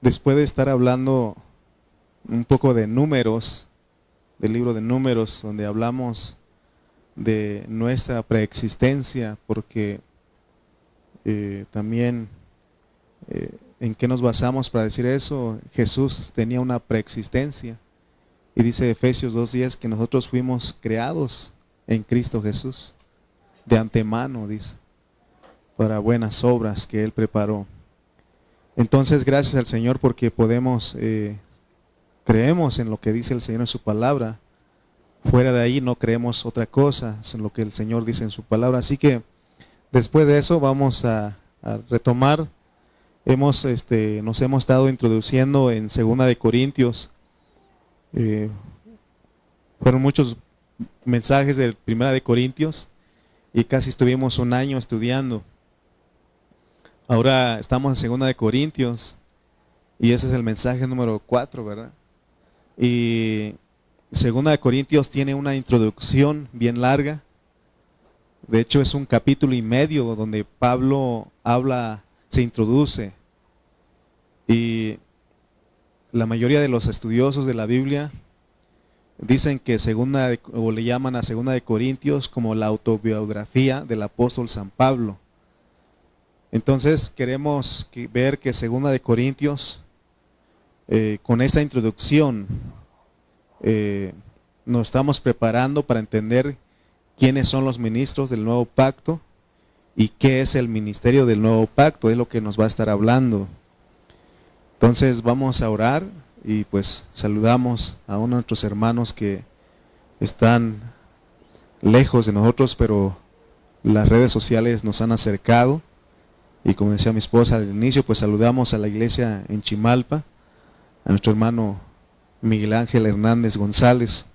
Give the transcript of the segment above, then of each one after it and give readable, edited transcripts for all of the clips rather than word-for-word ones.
después de estar hablando un poco de números, del libro de Números, donde hablamos de nuestra preexistencia, porque también en qué nos basamos para decir eso. Jesús tenía una preexistencia, y dice Efesios 2:10 que nosotros fuimos creados en Cristo Jesús de antemano, dice, para buenas obras que Él preparó. Entonces, gracias al Señor porque podemos, creemos en lo que dice el Señor en su palabra. Fuera de ahí no creemos otra cosa, es en lo que el Señor dice en su palabra. Así que después de eso vamos a retomar. Nos hemos estado introduciendo en 2 de Corintios. Fueron muchos mensajes de 1 de Corintios y casi estuvimos un año estudiando. Ahora estamos en 2 de Corintios y ese es el mensaje número 4, ¿verdad? Y 2 de Corintios tiene una introducción bien larga. De hecho es un capítulo y medio donde Pablo se introduce. Y la mayoría de los estudiosos de la Biblia dicen que o le llaman a 2 de Corintios como la autobiografía del apóstol San Pablo. Entonces queremos ver que 2 de Corintios, con esta introducción, nos estamos preparando para entender quiénes son los ministros del nuevo pacto y qué es el ministerio del nuevo pacto, es lo que nos va a estar hablando. Entonces vamos a orar y pues saludamos a uno de nuestros hermanos que están lejos de nosotros, pero las redes sociales nos han acercado. Y como decía mi esposa al inicio, pues saludamos a la iglesia en Chimalpa, a nuestro hermano Miguel Ángel Hernández González.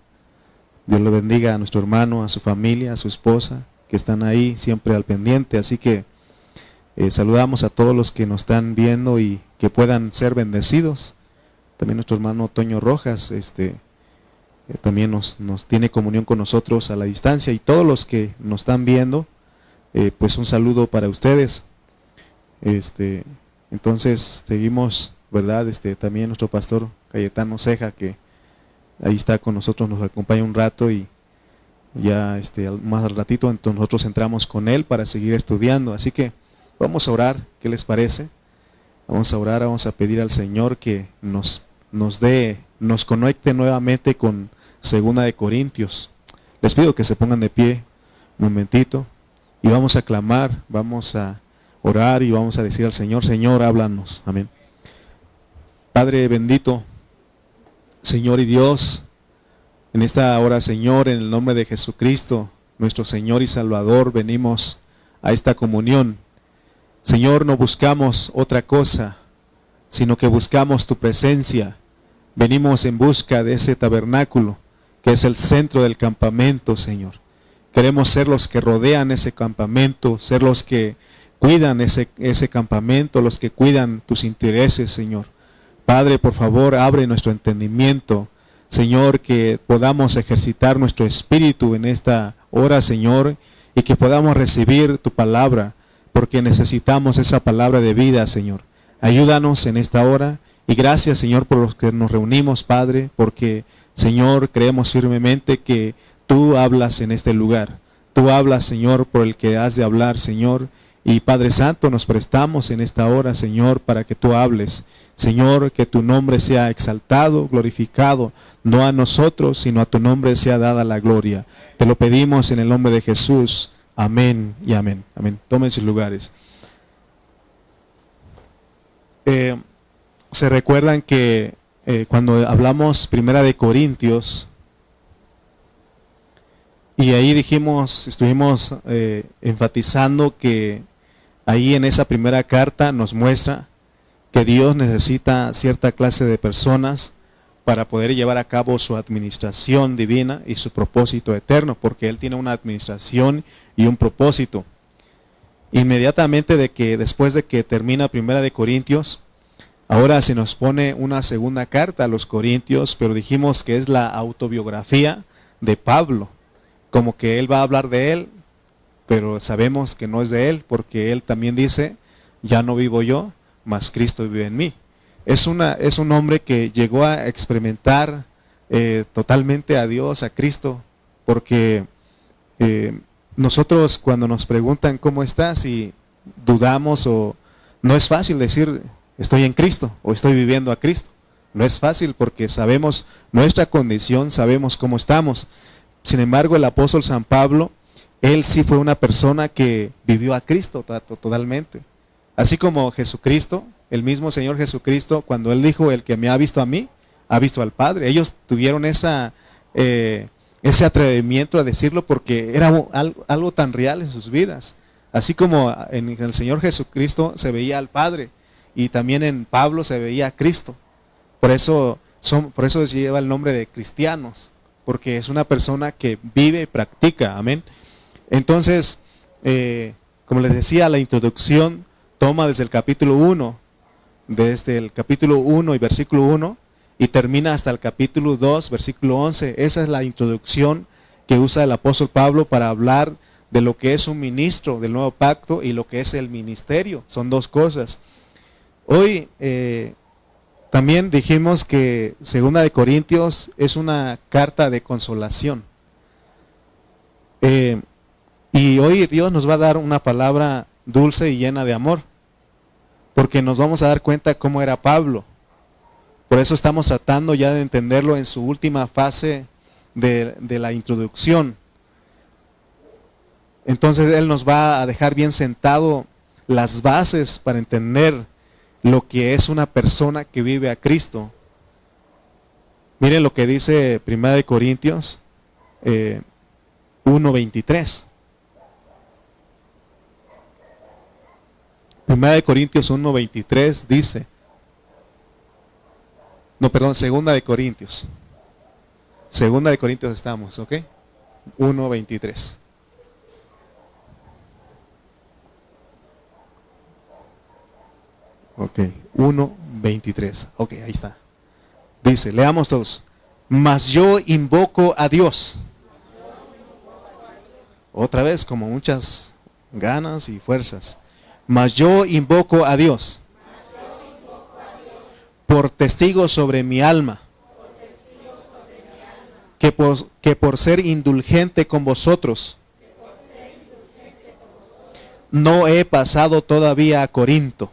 Dios lo bendiga a nuestro hermano, a su familia, a su esposa, que están ahí siempre al pendiente. Así que saludamos a todos los que nos están viendo y que puedan ser bendecidos. También nuestro hermano Toño Rojas, también nos tiene comunión con nosotros a la distancia. Y todos los que nos están viendo, pues un saludo para ustedes. Entonces seguimos, ¿verdad? También nuestro pastor Cayetano Ceja, que ahí está con nosotros, nos acompaña un rato y ya más al ratito entonces nosotros entramos con él para seguir estudiando. Así que vamos a orar, ¿qué les parece? Vamos a orar, vamos a pedir al Señor que nos conecte nuevamente con 2 de Corintios. Les pido que se pongan de pie un momentito y vamos a clamar, vamos a orar y vamos a decir al Señor: Señor, háblanos. Amén. Padre bendito, Señor y Dios, en esta hora, Señor, en el nombre de Jesucristo, nuestro Señor y Salvador, venimos a esta comunión. Señor, no buscamos otra cosa, sino que buscamos tu presencia. Venimos en busca de ese tabernáculo, que es el centro del campamento, Señor. Queremos ser los que rodean ese campamento, ser los que cuidan ese campamento, los que cuidan tus intereses, Señor. Padre, por favor, abre nuestro entendimiento, Señor, que podamos ejercitar nuestro espíritu en esta hora, Señor, y que podamos recibir tu palabra, porque necesitamos esa palabra de vida, Señor. Ayúdanos en esta hora, y gracias, Señor, por los que nos reunimos, Padre, porque, Señor, creemos firmemente que tú hablas en este lugar. Tú hablas, Señor, por el que has de hablar, Señor. Y Padre Santo, nos prestamos en esta hora, Señor, para que tú hables. Señor, que tu nombre sea exaltado, glorificado, no a nosotros, sino a tu nombre sea dada la gloria. Te lo pedimos en el nombre de Jesús. Amén y amén. Amén. Tomen sus lugares. Se recuerdan que cuando hablamos 1 de Corintios, y ahí estuvimos enfatizando que ahí en esa primera carta nos muestra que Dios necesita cierta clase de personas para poder llevar a cabo su administración divina y su propósito eterno, porque Él tiene una administración y un propósito. Inmediatamente después de que termina 1 de Corintios, ahora se nos pone una segunda carta a los Corintios, pero dijimos que es la autobiografía de Pablo, como que él va a hablar de él, pero sabemos que no es de él, porque él también dice: ya no vivo yo, mas Cristo vive en mí. es un hombre que llegó a experimentar totalmente a Dios, a Cristo, porque nosotros cuando nos preguntan cómo estás y dudamos, o no es fácil decir estoy en Cristo o estoy viviendo a Cristo. No es fácil porque sabemos nuestra condición, sabemos cómo estamos. Sin embargo, el apóstol San Pablo, él sí fue una persona que vivió a Cristo totalmente. Así como Jesucristo, el mismo Señor Jesucristo, cuando él dijo, el que me ha visto a mí, ha visto al Padre. Ellos tuvieron ese atrevimiento a decirlo porque era algo tan real en sus vidas. Así como en el Señor Jesucristo se veía al Padre, y también en Pablo se veía a Cristo. Por eso lleva el nombre de cristianos, porque es una persona que vive y practica. Amén. Entonces, como les decía, la introducción toma desde el capítulo 1, desde el capítulo 1 y versículo 1, y termina hasta el capítulo 2, versículo 11. Esa es la introducción que usa el apóstol Pablo para hablar de lo que es un ministro del nuevo pacto y lo que es el ministerio. Son dos cosas. Hoy también dijimos que Segunda de Corintios es una carta de consolación. Y hoy Dios nos va a dar una palabra dulce y llena de amor, porque nos vamos a dar cuenta cómo era Pablo. Por eso estamos tratando ya de entenderlo en su última fase de la introducción. Entonces Él nos va a dejar bien sentado las bases para entender lo que es una persona que vive a Cristo. Miren lo que dice 1 Corintios 1:23. 1 Corintios 1:23 dice, no, perdón, 2 de Corintios. 2 de Corintios estamos, ¿ok? 1:23. Ok, 1:23. Ok, ahí está. Dice, leamos todos. Mas yo invoco a Dios. Otra vez, como muchas ganas y fuerzas. Mas yo invoco a Dios por testigo sobre mi alma, que por ser indulgente con vosotros, no he pasado todavía a Corinto.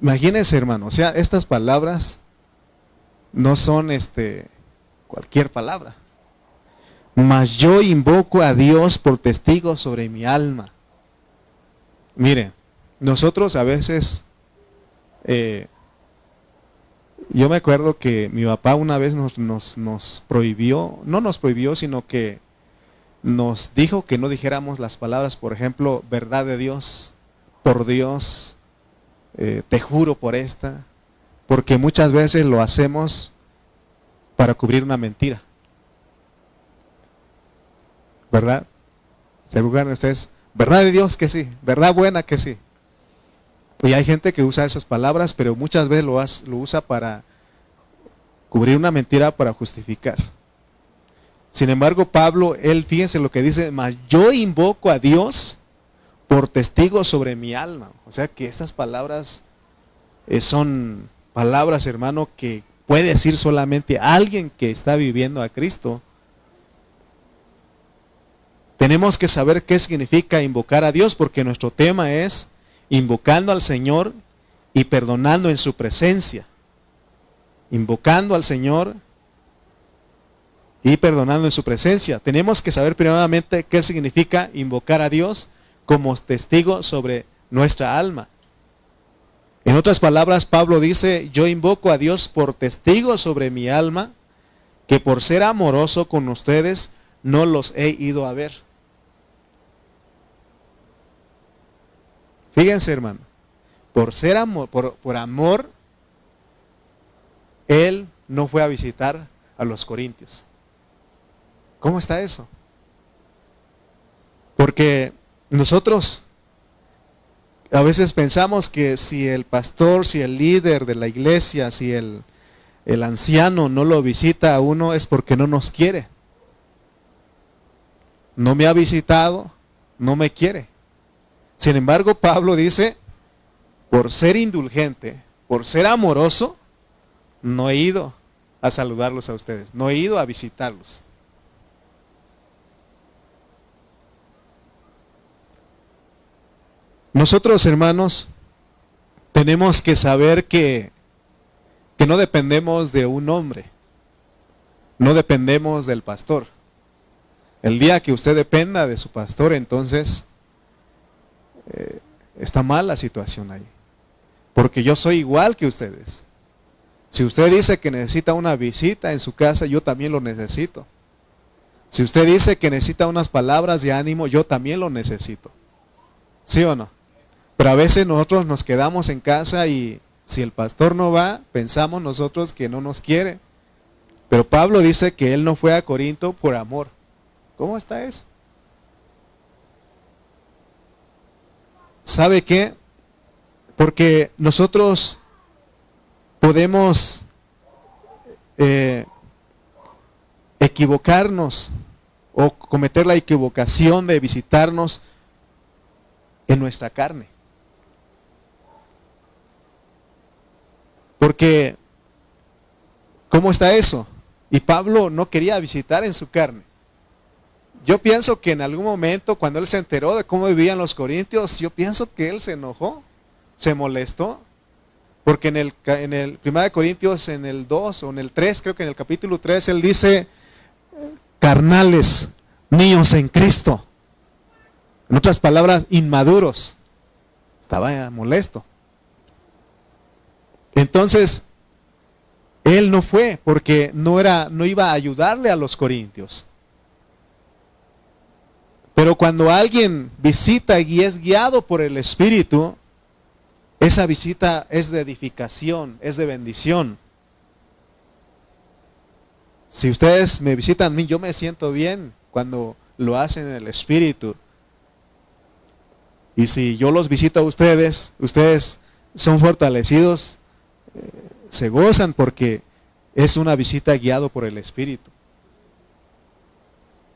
Imagínense, hermano, o sea, estas palabras no son cualquier palabra. Mas yo invoco a Dios por testigo sobre mi alma. Mire, nosotros a veces, yo me acuerdo que mi papá una vez nos prohibió, no nos prohibió, sino que nos dijo que no dijéramos las palabras, por ejemplo, verdad de Dios, por Dios, te juro por esta, porque muchas veces lo hacemos para cubrir una mentira. ¿Verdad? ¿Se acuerdan ustedes? ¿Verdad de Dios que sí? ¿Verdad buena que sí? Y hay gente que usa esas palabras, pero muchas veces lo usa para cubrir una mentira, para justificar. Sin embargo, Pablo, él, fíjense lo que dice, mas yo invoco a Dios por testigo sobre mi alma. O sea que estas palabras son palabras, hermano, que puede decir solamente alguien que está viviendo a Cristo. Tenemos que saber qué significa invocar a Dios, porque nuestro tema es invocando al Señor y perdonando en su presencia. Invocando al Señor y perdonando en su presencia. Tenemos que saber primeramente qué significa invocar a Dios como testigo sobre nuestra alma. En otras palabras, Pablo dice, yo invoco a Dios por testigo sobre mi alma, que por ser amoroso con ustedes no los he ido a ver. Fíjense, hermano, por ser amor, por amor, él no fue a visitar a los corintios. ¿Cómo está eso? Porque nosotros a veces pensamos que si el pastor, si el líder de la iglesia, si el anciano no lo visita a uno es porque no nos quiere. No me ha visitado, no me quiere. Sin embargo, Pablo dice, por ser indulgente, por ser amoroso, no he ido a saludarlos a ustedes, no he ido a visitarlos. Nosotros, hermanos, tenemos que saber que no dependemos de un hombre, no dependemos del pastor. El día que usted dependa de su pastor, entonces está mal la situación ahí. Porque yo soy igual que ustedes. Si usted dice que necesita una visita en su casa, yo también lo necesito. Si usted dice que necesita unas palabras de ánimo, yo también lo necesito. ¿Sí o no? Pero a veces nosotros nos quedamos en casa y si el pastor no va, pensamos nosotros que no nos quiere. Pero Pablo dice que él no fue a Corinto por amor. ¿Cómo está eso? ¿Sabe qué? Porque nosotros podemos equivocarnos o cometer la equivocación de visitarnos en nuestra carne. Porque, ¿cómo está eso? Y Pablo no quería visitar en su carne. Yo pienso que en algún momento, cuando él se enteró de cómo vivían los corintios, yo pienso que él se enojó, se molestó. Porque en el 1 Corintios, en el 2 o en el 3, creo que en el capítulo 3, él dice, carnales, niños en Cristo. En otras palabras, inmaduros. Estaba molesto. Entonces, él no fue porque no iba a ayudarle a los corintios. Pero cuando alguien visita y es guiado por el Espíritu, esa visita es de edificación, es de bendición. Si ustedes me visitan a mí, yo me siento bien cuando lo hacen en el Espíritu. Y si yo los visito a ustedes, ustedes son fortalecidos, se gozan porque es una visita guiado por el Espíritu.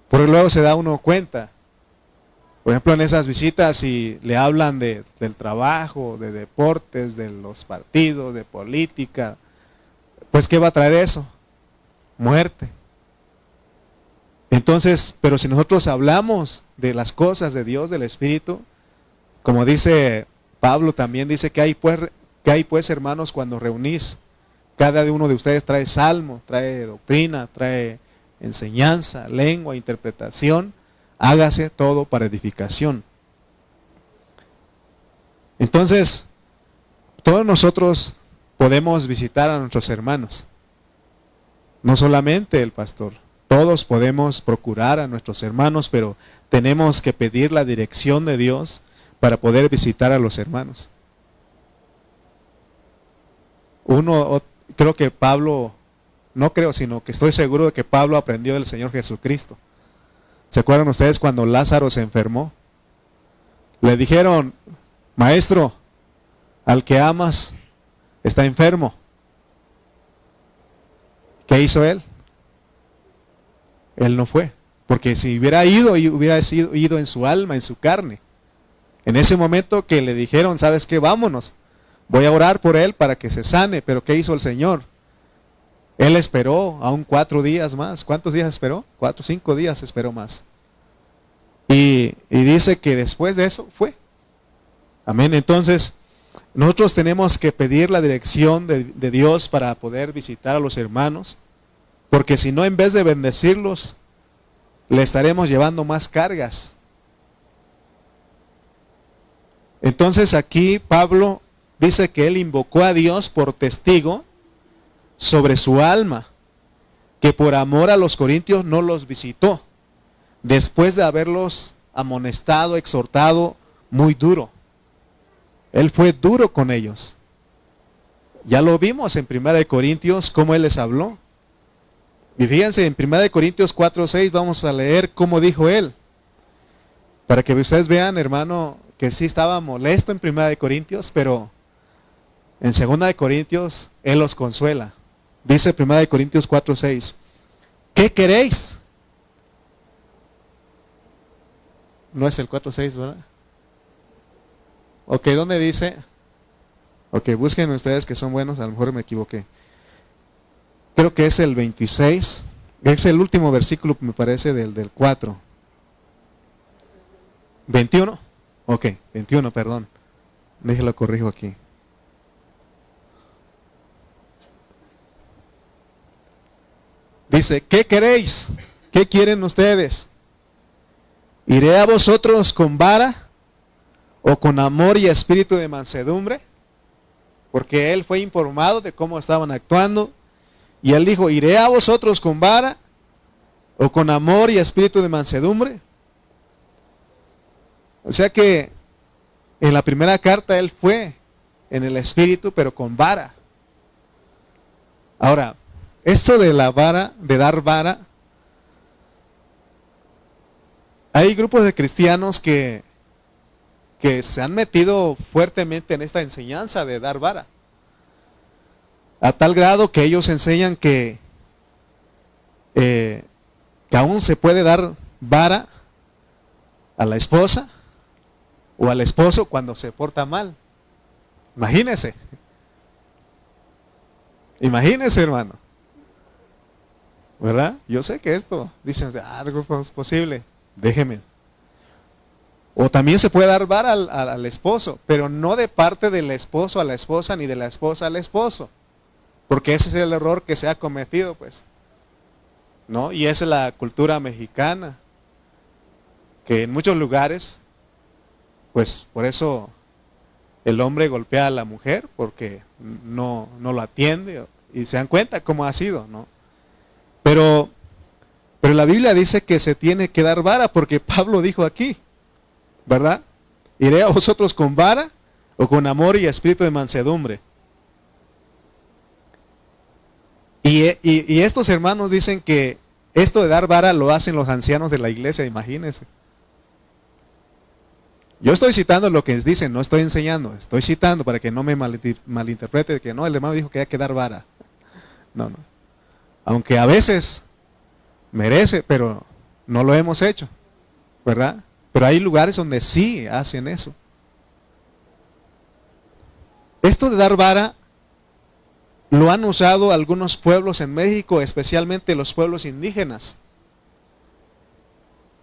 Pero luego se da uno cuenta. Por ejemplo, en esas visitas, si le hablan del trabajo, de deportes, de los partidos, de política, pues ¿qué va a traer eso? Muerte. Entonces, pero si nosotros hablamos de las cosas de Dios, del Espíritu, como dice Pablo también, dice que hay pues hermanos cuando reunís, cada uno de ustedes trae salmo, trae doctrina, trae enseñanza, lengua, interpretación, hágase todo para edificación. Entonces, todos nosotros podemos visitar a nuestros hermanos, no solamente el pastor, todos podemos procurar a nuestros hermanos, pero tenemos que pedir la dirección de Dios para poder visitar a los hermanos. Creo que Pablo, no creo, sino que estoy seguro de que Pablo aprendió del Señor Jesucristo. ¿Se acuerdan ustedes cuando Lázaro se enfermó? Le dijeron, maestro, al que amas está enfermo. ¿Qué hizo él? Él no fue, porque si hubiera ido en su alma, en su carne. En ese momento que le dijeron, ¿sabes qué? Vámonos. Voy a orar por él para que se sane. Pero ¿qué hizo el Señor? Él esperó aún 4 días más. ¿Cuántos días esperó? 4 o 5 días esperó más. Y dice que después de eso fue. Amén. Entonces, nosotros tenemos que pedir la dirección de Dios para poder visitar a los hermanos. Porque si no, en vez de bendecirlos, le estaremos llevando más cargas. Entonces aquí Pablo dice que él invocó a Dios por testigo sobre su alma, que por amor a los corintios no los visitó, después de haberlos amonestado, exhortado muy duro. Él fue duro con ellos. Ya lo vimos en 1 Corintios cómo él les habló. Y fíjense, en 1 Corintios 4:6 vamos a leer cómo dijo él. Para que ustedes vean, hermano, que sí estaba molesto en 1 Corintios, pero en 2 Corintios él los consuela. Dice 1 Corintios 4:6, ¿qué queréis? No es el 4:6, ¿verdad? Ok, ¿dónde dice? Ok, busquen ustedes que son buenos, a lo mejor me equivoqué. Creo que es el 26, es el último versículo, me parece, del 4. 21, ok, 21, perdón. Déjelo corrijo aquí. Dice, ¿qué queréis? ¿Qué quieren ustedes? ¿Iré a vosotros con vara o con amor y espíritu de mansedumbre? Porque él fue informado de cómo estaban actuando. Y él dijo, ¿iré a vosotros con vara o con amor y espíritu de mansedumbre? O sea que en la primera carta él fue en el espíritu, pero con vara. Ahora, esto de la vara, de dar vara, hay grupos de cristianos que se han metido fuertemente en esta enseñanza de dar vara. A tal grado que ellos enseñan que aún se puede dar vara a la esposa o al esposo cuando se porta mal. Imagínese. Imagínese, hermano. ¿Verdad? Yo sé que esto, dicen, algo es posible. Déjeme. O también se puede dar vara al esposo, pero no de parte del esposo a la esposa, ni de la esposa al esposo. Porque ese es el error que se ha cometido, pues. ¿No? Y esa es la cultura mexicana. Que en muchos lugares, pues por eso el hombre golpea a la mujer, porque no lo atiende. Y se dan cuenta cómo ha sido, ¿no? Pero la Biblia dice que se tiene que dar vara, porque Pablo dijo aquí, ¿verdad? ¿Iré a vosotros con vara o con amor y espíritu de mansedumbre? Y estos hermanos dicen que esto de dar vara lo hacen los ancianos de la iglesia, imagínense. Yo estoy citando lo que dicen, no estoy enseñando, estoy citando para que no me malinterprete de que no, el hermano dijo que hay que dar vara. No. Aunque a veces merece, pero no lo hemos hecho, ¿verdad? Pero hay lugares donde sí hacen eso. Esto de dar vara lo han usado algunos pueblos en México, especialmente los pueblos indígenas.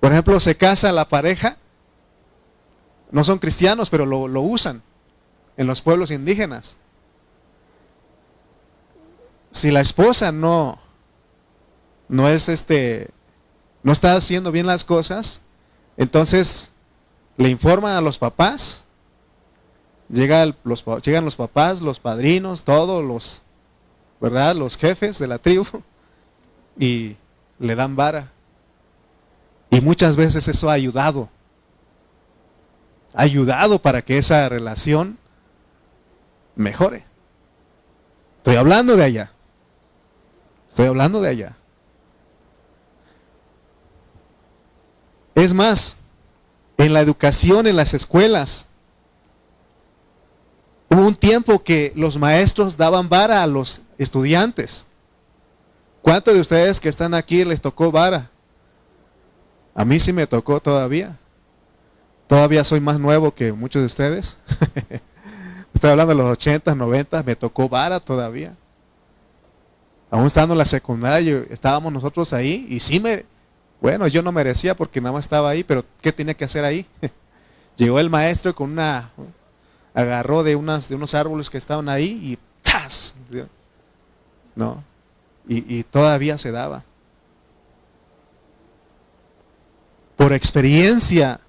Por ejemplo, se casa la pareja, no son cristianos, pero lo usan en los pueblos indígenas. Si la esposa no está haciendo bien las cosas, entonces le informan a los papás, llegan los papás, los padrinos, todos ¿verdad? Los jefes de la tribu, y le dan vara. Y muchas veces eso ha ayudado para que esa relación mejore. Estoy hablando de allá. Es más, en la educación, en las escuelas, hubo un tiempo que los maestros daban vara a los estudiantes. ¿Cuántos de ustedes que están aquí les tocó vara? A mí sí me tocó todavía. Todavía soy más nuevo que muchos de ustedes. Estoy hablando de los 80, 90, me tocó vara todavía. Aún estando en la secundaria, estábamos nosotros ahí y sí bueno, yo no merecía porque nada más estaba ahí, pero ¿qué tenía que hacer ahí? Llegó el maestro con agarró de unos árboles que estaban ahí y ¡tas! ¿No? Y todavía se daba. Por experiencia,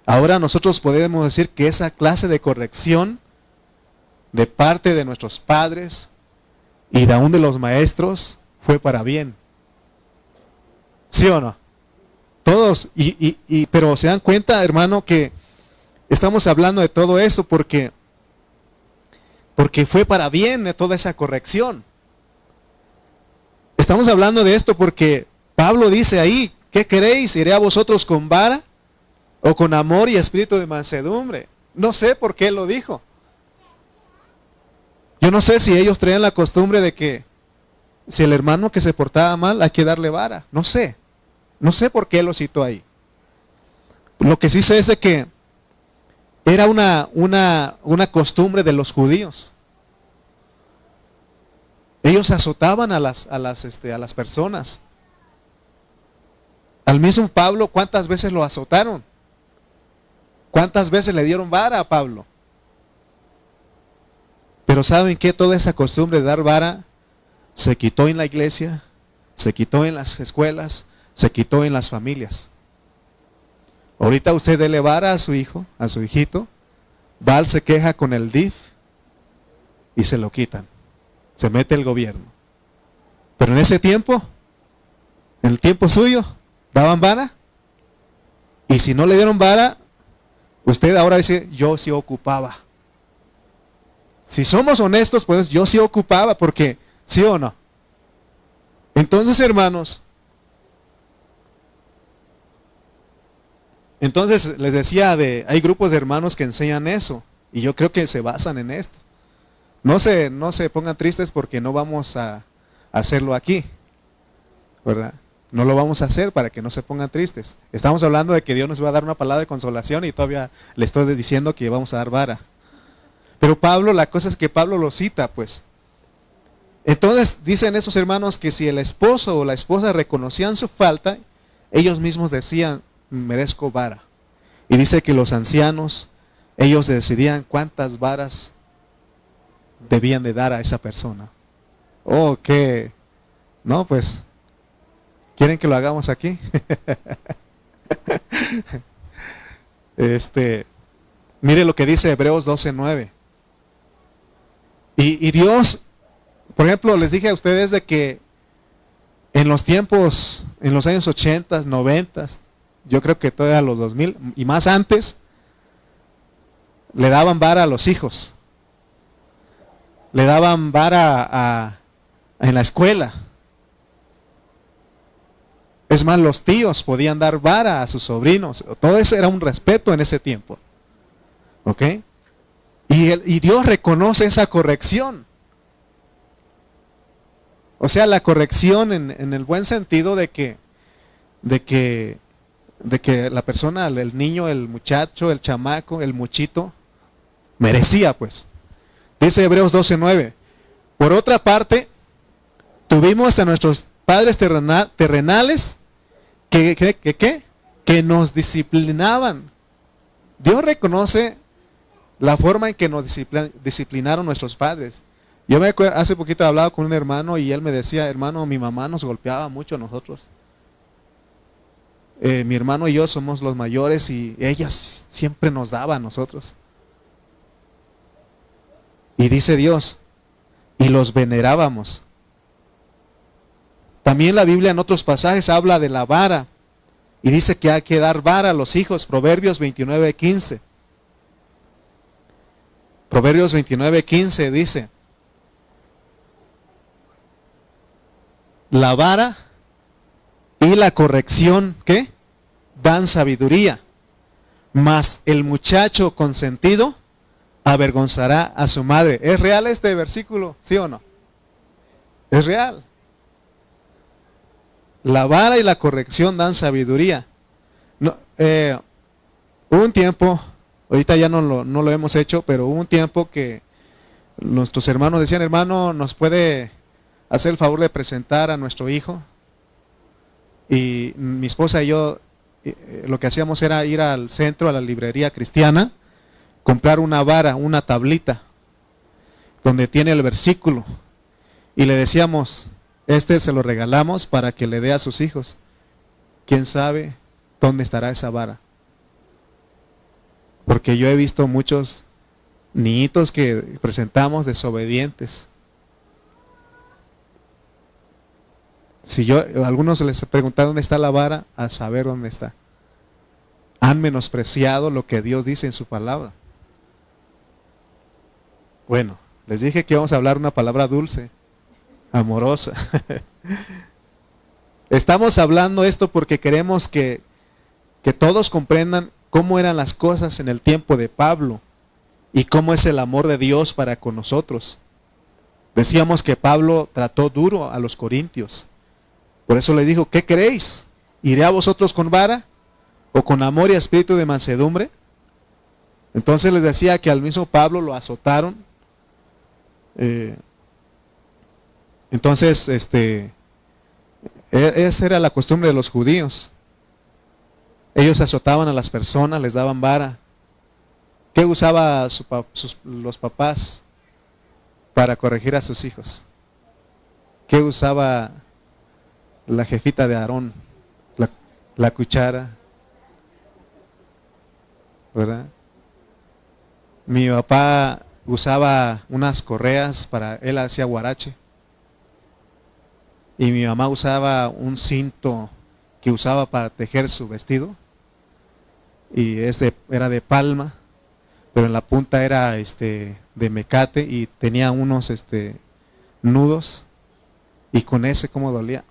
ahora nosotros podemos decir que esa clase de corrección de parte de nuestros padres y de aún de los maestros fue para bien. ¿Sí o no? Todos, pero se dan cuenta, hermano, que estamos hablando de todo eso porque fue para bien de toda esa corrección. Estamos hablando de esto porque Pablo dice ahí, ¿qué queréis? ¿Iré a vosotros con vara o con amor y espíritu de mansedumbre? No sé por qué lo dijo. Yo no sé si ellos traían la costumbre de que si el hermano que se portaba mal hay que darle vara. No sé por qué lo citó ahí. Lo que sí sé es de que Era una costumbre de los judíos. Ellos azotaban a las personas. Al mismo Pablo, ¿cuántas veces lo azotaron? ¿Cuántas veces le dieron vara a Pablo? Pero ¿saben qué? Toda esa costumbre de dar vara se quitó en la iglesia, se quitó en las escuelas, se quitó en las familias. Ahorita usted dele vara a su hijo, a su hijito, va, se queja con el DIF y se lo quitan. Se mete el gobierno. Pero en ese tiempo, en el tiempo suyo, daban vara. Y si no le dieron vara, usted ahora dice, yo sí ocupaba. Si somos honestos, pues yo sí ocupaba, porque sí o no. Entonces, hermanos, les decía, hay grupos de hermanos que enseñan eso, y yo creo que se basan en esto. No se pongan tristes porque no vamos a hacerlo aquí, ¿verdad? No lo vamos a hacer para que no se pongan tristes. Estamos hablando de que Dios nos va a dar una palabra de consolación y todavía le estoy diciendo que vamos a dar vara. Pero Pablo, la cosa es que Pablo lo cita, pues. Entonces dicen esos hermanos que si el esposo o la esposa reconocían su falta, ellos mismos decían, merezco vara. Y dice que los ancianos, ellos decidían cuántas varas debían de dar a esa persona. Oh, ¿qué? No, pues, ¿quieren que lo hagamos aquí? Mire lo que dice Hebreos 12:9. Y Dios, por ejemplo, les dije a ustedes de que en los tiempos, en los años 80, 90, yo creo que todavía los 2000 y más antes, le daban vara a los hijos. Le daban vara en la escuela. Es más, los tíos podían dar vara a sus sobrinos. Todo eso era un respeto en ese tiempo. ¿Ok? Y Dios reconoce esa corrección. O sea, la corrección en el buen sentido de que la persona, el niño, el muchacho, el chamaco, el muchito, merecía, pues. Dice Hebreos 12:9. Por otra parte, tuvimos a nuestros padres terrenales que nos disciplinaban. Dios reconoce la forma en que nos disciplinaron nuestros padres. Yo me acuerdo, hace poquito he hablado con un hermano y él me decía, hermano, mi mamá nos golpeaba mucho a nosotros. Mi hermano y yo somos los mayores y ella siempre nos daba a nosotros. Y dice Dios, y los venerábamos. También la Biblia en otros pasajes habla de la vara y dice que hay que dar vara a los hijos. Proverbios 29:15. Proverbios 29:15 dice, la vara y la corrección, ¿qué? Dan sabiduría, mas el muchacho consentido avergonzará a su madre. ¿Es real este versículo? ¿Sí o no? Es real. La vara y la corrección dan sabiduría. No, hubo un tiempo, ahorita ya no lo hemos hecho, pero hubo un tiempo que nuestros hermanos decían, hermano, ¿nos puede hacer el favor de presentar a nuestro hijo? Y mi esposa y yo lo que hacíamos era ir al centro, a la librería cristiana, comprar una vara, una tablita, donde tiene el versículo. Y le decíamos, se lo regalamos para que le dé a sus hijos. ¿Quién sabe dónde estará esa vara? Porque yo he visto muchos niñitos que presentamos desobedientes. Si yo, a algunos les he preguntado dónde está la vara, a saber dónde está. Han menospreciado lo que Dios dice en su palabra. Bueno, les dije que íbamos a hablar una palabra dulce, amorosa. Estamos hablando esto porque queremos que todos comprendan cómo eran las cosas en el tiempo de Pablo y cómo es el amor de Dios para con nosotros. Decíamos que Pablo trató duro a los corintios. Por eso le dijo, ¿qué queréis? ¿Iré a vosotros con vara? ¿O con amor y espíritu de mansedumbre? Entonces les decía que al mismo Pablo lo azotaron. Entonces, esa era la costumbre de los judíos. Ellos azotaban a las personas, les daban vara. ¿Qué usaba los papás para corregir a sus hijos? ¿Qué usaba la jefita de Aarón? La cuchara, ¿verdad? Mi papá usaba unas correas para, él hacía guarache. Y mi mamá usaba un cinto que usaba para tejer su vestido. Y era de palma, pero en la punta era de mecate y tenía unos nudos. Y con ese cómo dolía.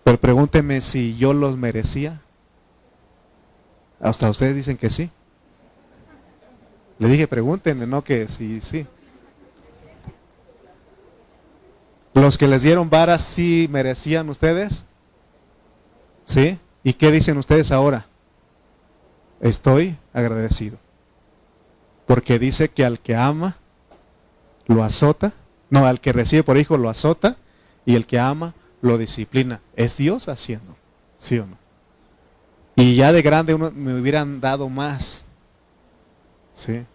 Pero pregúntenme si yo los merecía. Hasta ustedes dicen que sí. Le dije, pregúntenme, no que sí, sí. ¿Los que les dieron varas sí merecían ustedes? ¿Sí? ¿Y qué dicen ustedes ahora? Estoy agradecido. Porque dice que al que ama, lo azota. No, al que recibe por hijo lo azota. Y el que ama, lo disciplina. Es Dios haciendo, ¿sí o no? Y ya de grande me hubieran dado más. ¿Sí?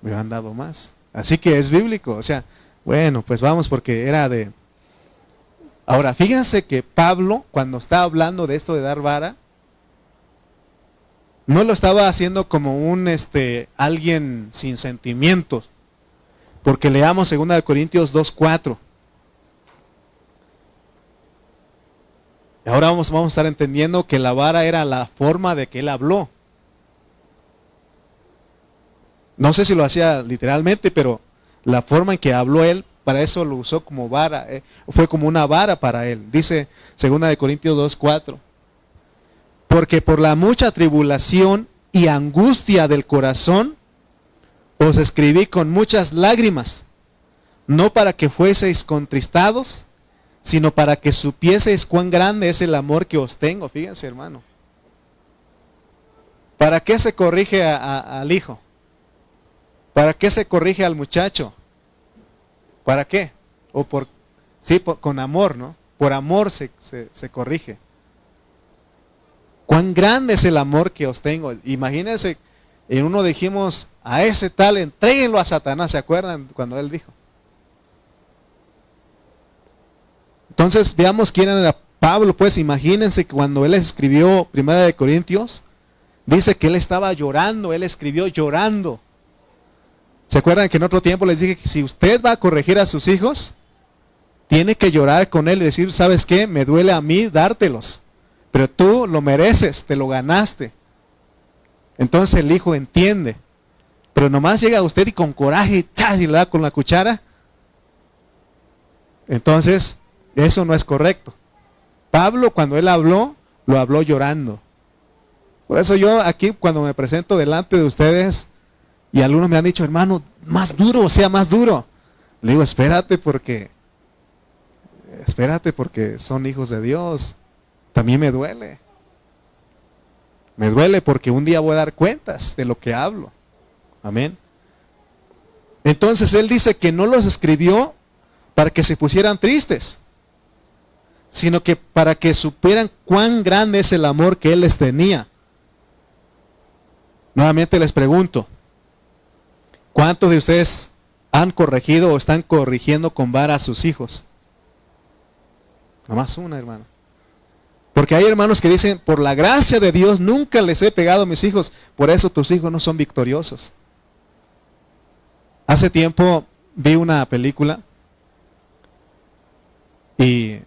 Me hubieran dado más. Así que es bíblico, o sea, bueno, pues vamos porque era de... Ahora, fíjense que Pablo, cuando estaba hablando de esto de dar vara, no lo estaba haciendo como un alguien sin sentimientos. Porque leamos 2 Corintios 2:4. Ahora vamos a estar entendiendo que la vara era la forma de que él habló. No sé si lo hacía literalmente, pero la forma en que habló él, para eso lo usó como vara. Fue como una vara para él. Dice 2 Corintios 2:4. Porque por la mucha tribulación y angustia del corazón, os escribí con muchas lágrimas, no para que fueseis contristados, sino para que supieseis cuán grande es el amor que os tengo. Fíjense, hermano. ¿Para qué se corrige al hijo? ¿Para qué se corrige al muchacho? ¿Para qué? Con amor, ¿no? Por amor se corrige. Cuán grande es el amor que os tengo. Imagínense, en uno dijimos, a ese tal, entréguenlo a Satanás. ¿Se acuerdan cuando él dijo? Entonces, veamos quién era Pablo. Pues imagínense que cuando él escribió 1 Corintios, dice que él estaba llorando, él escribió llorando. ¿Se acuerdan que en otro tiempo les dije que si usted va a corregir a sus hijos, tiene que llorar con él y decir, ¿sabes qué? Me duele a mí dártelos, pero tú lo mereces, te lo ganaste. Entonces el hijo entiende. Pero nomás llega usted y con coraje y le da con la cuchara. Entonces, eso no es correcto. Pablo, cuando él habló, lo habló llorando. Por eso yo aquí, cuando me presento delante de ustedes, y algunos me han dicho, hermano, más duro, o sea, más duro. Le digo, espérate porque son hijos de Dios. También me duele. Me duele porque un día voy a dar cuentas de lo que hablo. Amén. Entonces él dice que no los escribió para que se pusieran tristes, sino que para que supieran cuán grande es el amor que él les tenía. Nuevamente les pregunto, ¿cuántos de ustedes han corregido o están corrigiendo con vara a sus hijos? Nomás una, hermano. Porque hay hermanos que dicen, por la gracia de Dios nunca les he pegado a mis hijos, por eso tus hijos no son victoriosos. Hace tiempo vi una película y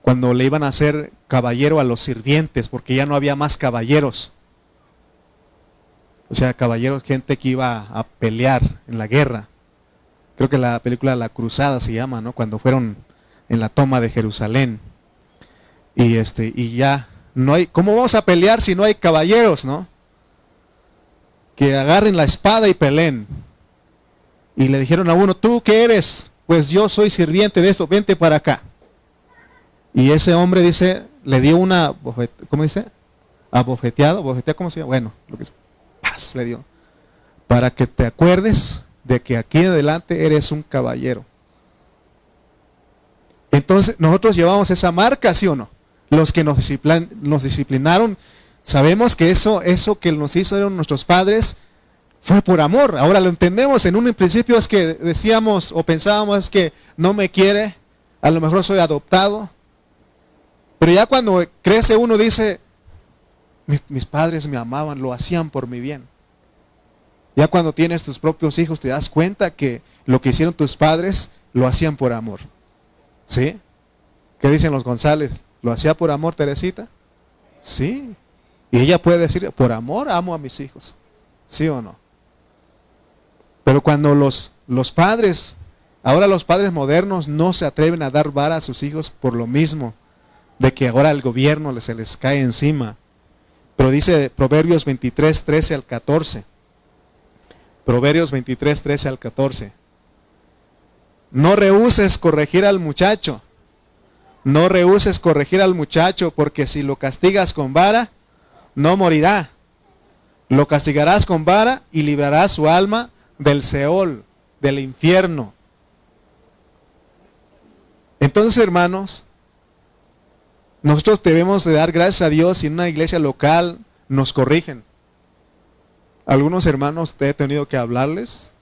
cuando le iban a hacer caballero a los sirvientes, porque ya no había más caballeros. O sea, caballeros, gente que iba a pelear en la guerra. Creo que la película La Cruzada se llama, ¿no? Cuando fueron en la toma de Jerusalén. Y ya no hay, ¿cómo vamos a pelear si no hay caballeros, no? Que agarren la espada y peleen. Y le dijeron a uno, ¿tú qué eres? Pues yo soy sirviente de esto, vente para acá. Y ese hombre dice, le dio una, ¿cómo dice? abofeteado, ¿cómo se llama? Bueno, lo que paz le dio. Para que te acuerdes de que aquí en adelante eres un caballero. Entonces, nosotros llevamos esa marca, ¿sí o no? Los que nos disciplinaron, sabemos que eso que nos hicieron nuestros padres fue por amor. Ahora lo entendemos. En un principio es que decíamos o pensábamos es que no me quiere, a lo mejor soy adoptado. Pero ya cuando crece uno dice, mis padres me amaban, lo hacían por mi bien. Ya cuando tienes tus propios hijos te das cuenta que lo que hicieron tus padres lo hacían por amor. ¿Sí? ¿Qué dicen los González? ¿Lo hacía por amor Teresita? Sí. Y ella puede decir, por amor amo a mis hijos. ¿Sí o no? Pero cuando los padres, ahora los padres modernos no se atreven a dar vara a sus hijos por lo mismo, de que ahora el gobierno se les cae encima. Pero dice Proverbios 23, 13 al 14. Proverbios 23, 13 al 14. No rehúses corregir al muchacho. No rehúses corregir al muchacho, porque si lo castigas con vara, no morirá. Lo castigarás con vara y librarás su alma del Seol, del infierno. Entonces, hermanos, nosotros debemos de dar gracias a Dios si en una iglesia local nos corrigen. Algunos hermanos he tenido que hablarles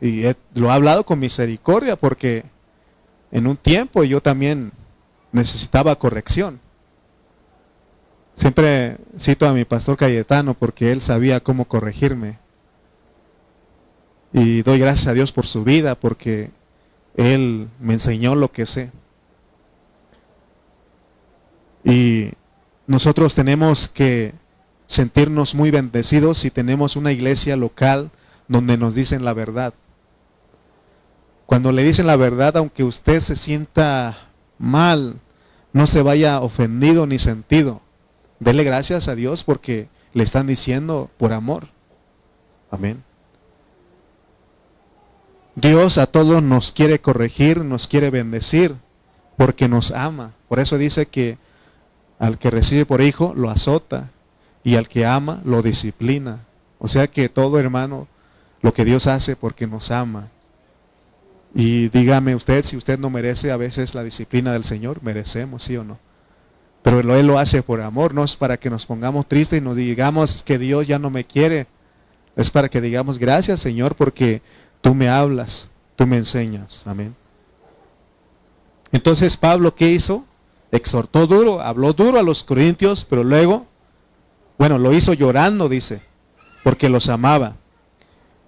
y lo he hablado con misericordia porque en un tiempo yo también necesitaba corrección. Siempre cito a mi pastor Cayetano porque él sabía cómo corregirme. Y doy gracias a Dios por su vida porque él me enseñó lo que sé. Y nosotros tenemos que sentirnos muy bendecidos si tenemos una iglesia local donde nos dicen la verdad. Cuando le dicen la verdad, aunque usted se sienta mal, no se vaya ofendido ni sentido. Dele gracias a Dios porque le están diciendo por amor. Amén. Dios a todos nos quiere corregir, nos quiere bendecir porque nos ama. Por eso dice que al que recibe por hijo lo azota y al que ama lo disciplina. O sea que todo, hermano, lo que Dios hace porque nos ama. Y dígame usted, si usted no merece a veces la disciplina del Señor, merecemos, ¿sí o no? Pero Él lo hace por amor, no es para que nos pongamos tristes y nos digamos que Dios ya no me quiere. Es para que digamos gracias, Señor, porque tú me hablas, tú me enseñas. Amén. Entonces Pablo, ¿qué hizo? Exhortó duro, habló duro a los corintios, pero luego, bueno, lo hizo llorando, dice, porque los amaba.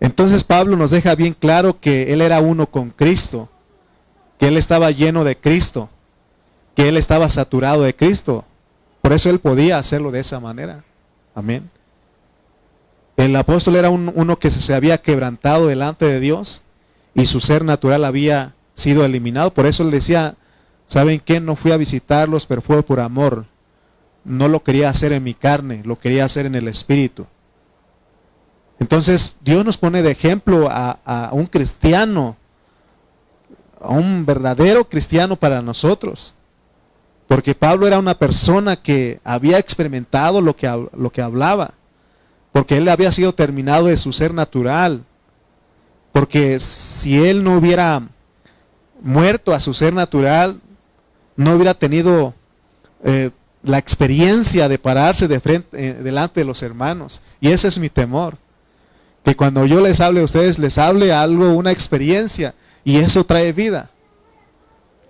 Entonces Pablo nos deja bien claro que él era uno con Cristo, que él estaba lleno de Cristo, que él estaba saturado de Cristo. Por eso él podía hacerlo de esa manera. Amén. El apóstol era uno que se había quebrantado delante de Dios y su ser natural había sido eliminado. Por eso él decía, ¿saben qué? No fui a visitarlos, pero fue por amor. No lo quería hacer en mi carne, lo quería hacer en el espíritu. Entonces Dios nos pone de ejemplo a un cristiano, a un verdadero cristiano para nosotros. Porque Pablo era una persona que había experimentado lo que hablaba. Porque él había sido terminado de su ser natural. Porque si él no hubiera muerto a su ser natural, no hubiera tenido la experiencia de pararse de frente, delante de los hermanos. Y ese es mi temor. Que cuando yo les hable a ustedes, les hable algo, una experiencia. Y eso trae vida.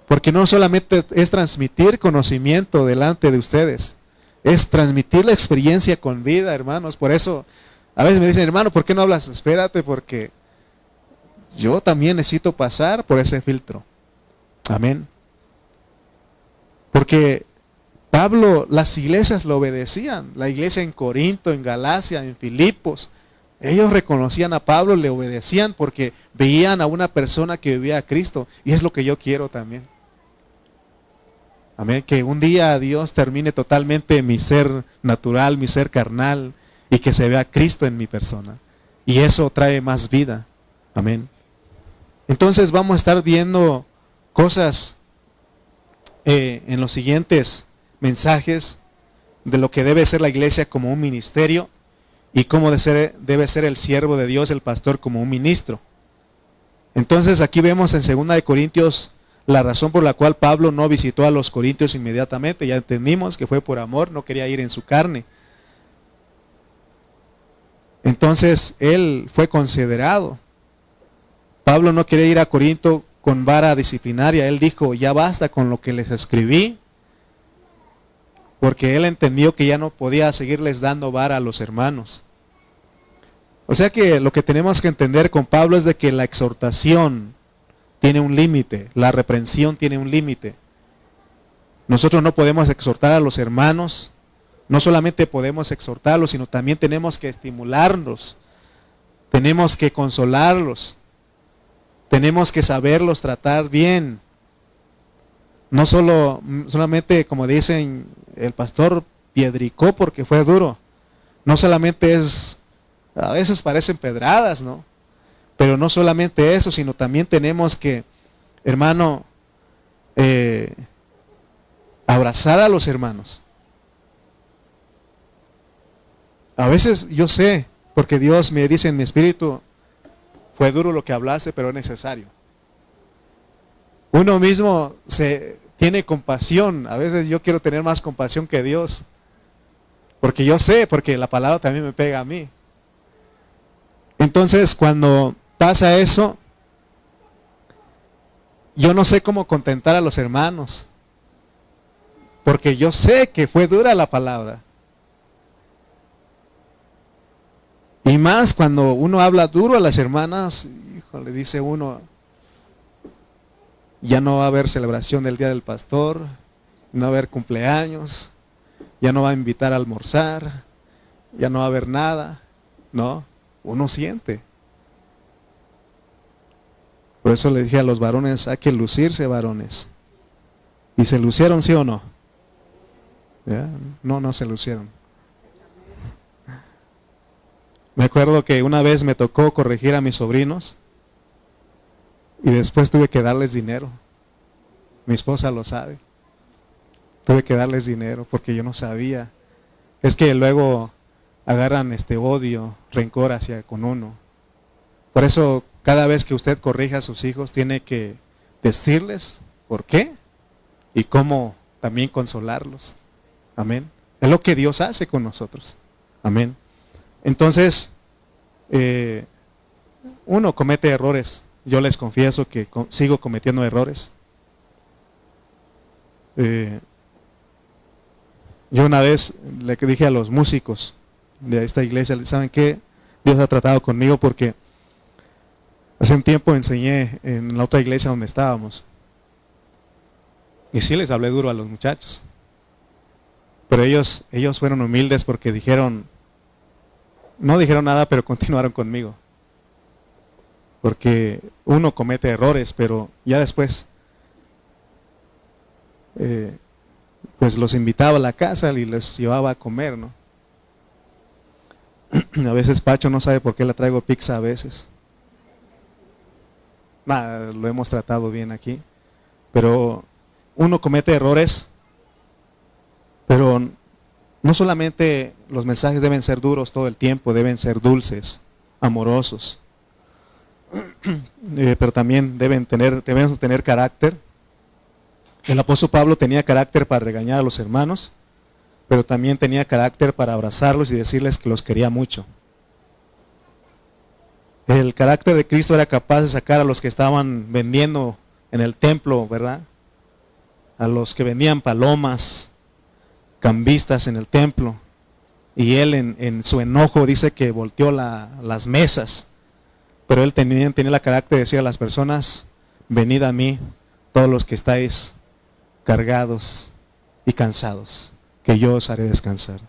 Porque no solamente es transmitir conocimiento delante de ustedes, es transmitir la experiencia con vida, hermanos. Por eso, a veces me dicen, hermano, ¿por qué no hablas? Espérate, porque yo también necesito pasar por ese filtro. Amén. Porque Pablo, las iglesias lo obedecían. La iglesia en Corinto, en Galacia, en Filipos, ellos reconocían a Pablo, le obedecían porque veían a una persona que vivía a Cristo. Y es lo que yo quiero también. Amén, que un día Dios termine totalmente mi ser natural, mi ser carnal, y que se vea Cristo en mi persona. Y eso trae más vida. Amén. Entonces vamos a estar viendo cosas en los siguientes mensajes de lo que debe ser la iglesia como un ministerio y cómo debe ser el siervo de Dios, el pastor, como un ministro. Entonces aquí vemos en 2 de Corintios la razón por la cual Pablo no visitó a los corintios inmediatamente. Ya entendimos que fue por amor, no quería ir en su carne. Entonces él fue considerado. Pablo no quería ir a Corinto con vara disciplinaria. Él dijo, ya basta con lo que les escribí, porque él entendió que ya no podía seguirles dando vara a los hermanos. O sea que lo que tenemos que entender con Pablo es de que la exhortación tiene un límite, la reprensión tiene un límite. Nosotros no podemos exhortar a los hermanos, no solamente podemos exhortarlos, sino también tenemos que estimularlos, tenemos que consolarlos, tenemos que saberlos tratar bien. No solamente, como dicen, el pastor piedricó porque fue duro. No solamente es, a veces parecen pedradas, ¿no? Pero no solamente eso, sino también tenemos que, hermano, abrazar a los hermanos. A veces yo sé, porque Dios me dice en mi espíritu, fue duro lo que hablaste, pero es necesario. Uno mismo tiene compasión. A veces yo quiero tener más compasión que Dios. Porque yo sé, porque la palabra también me pega a mí. Entonces, cuando pasa eso, yo no sé cómo contentar a los hermanos. Porque yo sé que fue dura la palabra. Y más cuando uno habla duro a las hermanas, híjole, dice uno, ya no va a haber celebración del Día del Pastor, no va a haber cumpleaños, ya no va a invitar a almorzar, ya no va a haber nada, ¿no? Uno siente. Por eso le dije a los varones, hay que lucirse, varones. ¿Y se lucieron, sí o no? ¿Ya? No se lucieron. Me acuerdo que una vez me tocó corregir a mis sobrinos y después tuve que darles dinero. Mi esposa lo sabe. Tuve que darles dinero porque yo no sabía. Es que luego agarran odio, rencor hacia con uno. Por eso cada vez que usted corrija a sus hijos tiene que decirles por qué y cómo también consolarlos. Amén. Es lo que Dios hace con nosotros. Amén. Entonces, uno comete errores. Yo les confieso que sigo cometiendo errores. Yo una vez le dije a los músicos de esta iglesia, ¿saben qué? Dios ha tratado conmigo porque hace un tiempo enseñé en la otra iglesia donde estábamos. Y sí les hablé duro a los muchachos. Pero ellos fueron humildes porque no dijeron nada, pero continuaron conmigo. Porque uno comete errores, pero ya después pues los invitaba a la casa y les llevaba a comer, ¿no? A veces Pacho no sabe por qué le traigo pizza a veces. Nada, lo hemos tratado bien aquí. Pero uno comete errores, pero no solamente los mensajes deben ser duros todo el tiempo, deben ser dulces, amorosos. Pero también debemos tener carácter. El apóstol Pablo tenía carácter para regañar a los hermanos, pero también tenía carácter para abrazarlos y decirles que los quería mucho. El carácter de Cristo era capaz de sacar a los que estaban vendiendo en el templo, ¿verdad? A los que vendían palomas, cambistas en el templo. Y él en su enojo dice que volteó las mesas. Pero él tenía la carácter de decir a las personas, venid a mí, todos los que estáis cargados y cansados, que yo os haré descansar.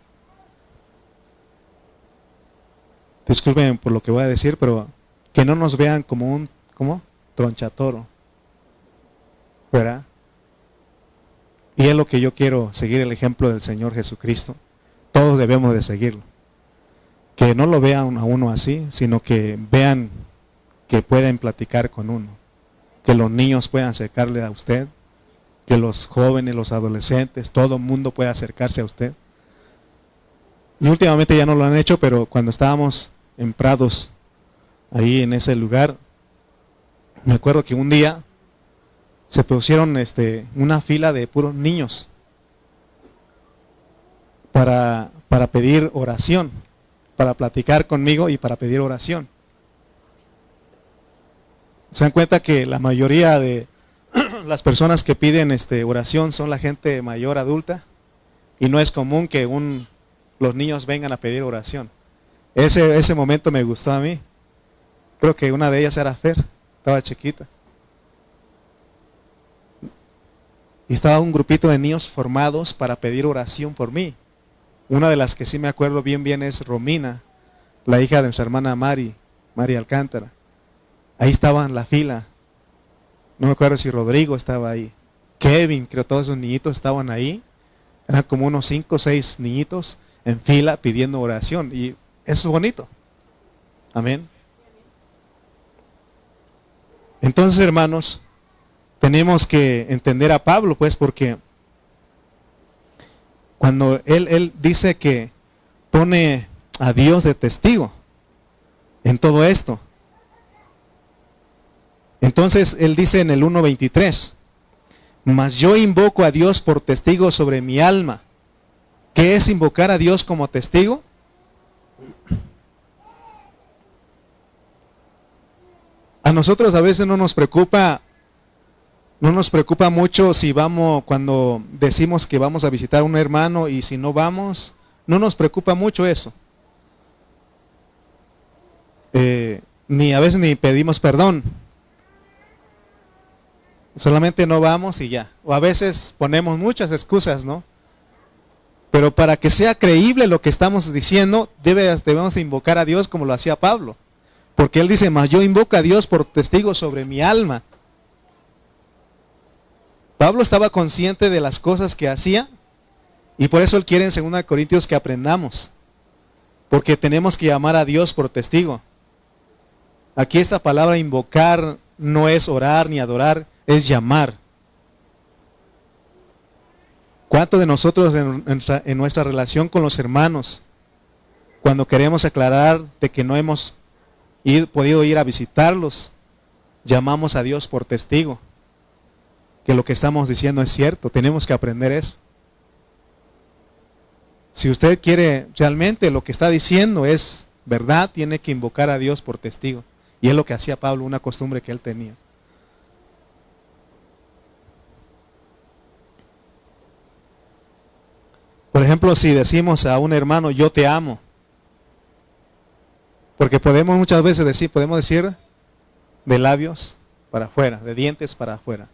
Disculpen por lo que voy a decir, pero que no nos vean como un tronchatoro, ¿verdad? Y es lo que yo quiero, seguir el ejemplo del Señor Jesucristo. Todos debemos de seguirlo. Que no lo vean a uno así, sino que vean que pueden platicar con uno. Que los niños puedan acercarle a usted. Que los jóvenes, los adolescentes, todo el mundo pueda acercarse a usted. Y últimamente ya no lo han hecho, pero cuando estábamos en Prados, ahí en ese lugar, me acuerdo que un día se pusieron una fila de puros niños para pedir oración, para platicar conmigo y para pedir oración. Se dan cuenta que la mayoría de las personas que piden oración son la gente mayor adulta, y no es común que los niños vengan a pedir oración. Ese momento me gustó a mí. Creo que una de ellas era Fer, estaba chiquita. Y estaba un grupito de niños formados para pedir oración por mí. Una de las que sí me acuerdo bien es Romina, la hija de nuestra hermana Mari Alcántara. Ahí estaba en la fila. No me acuerdo si Rodrigo estaba ahí. Kevin, creo, todos esos niñitos estaban ahí. Eran como unos 5 o 6 niñitos en fila pidiendo oración. Y eso es bonito. Amén. Entonces, hermanos, tenemos que entender a Pablo, pues, porque cuando él dice que pone a Dios de testigo en todo esto. Entonces él dice en el 1:23, mas yo invoco a Dios por testigo sobre mi alma. ¿Qué es invocar a Dios como testigo? A nosotros a veces no nos preocupa mucho si vamos, cuando decimos que vamos a visitar a un hermano y si no vamos, no nos preocupa mucho eso. Ni a veces ni pedimos perdón. Solamente no vamos y ya. O a veces ponemos muchas excusas, ¿no? Pero para que sea creíble lo que estamos diciendo, debemos invocar a Dios como lo hacía Pablo. Porque él dice, mas yo invoco a Dios por testigo sobre mi alma. Pablo estaba consciente de las cosas que hacía, y por eso él quiere en 2 Corintios que aprendamos. Porque tenemos que llamar a Dios por testigo. Aquí esta palabra invocar no es orar ni adorar, es llamar. ¿Cuántos de nosotros en nuestra relación con los hermanos, cuando queremos aclarar de que no hemos podido ir a visitarlos, llamamos a Dios por testigo? Que lo que estamos diciendo es cierto, tenemos que aprender eso. Si usted quiere realmente lo que está diciendo es verdad, tiene que invocar a Dios por testigo. Y es lo que hacía Pablo, una costumbre que él tenía. Por ejemplo, si decimos a un hermano, yo te amo. Porque muchas veces podemos decir de labios para afuera, de dientes para afuera.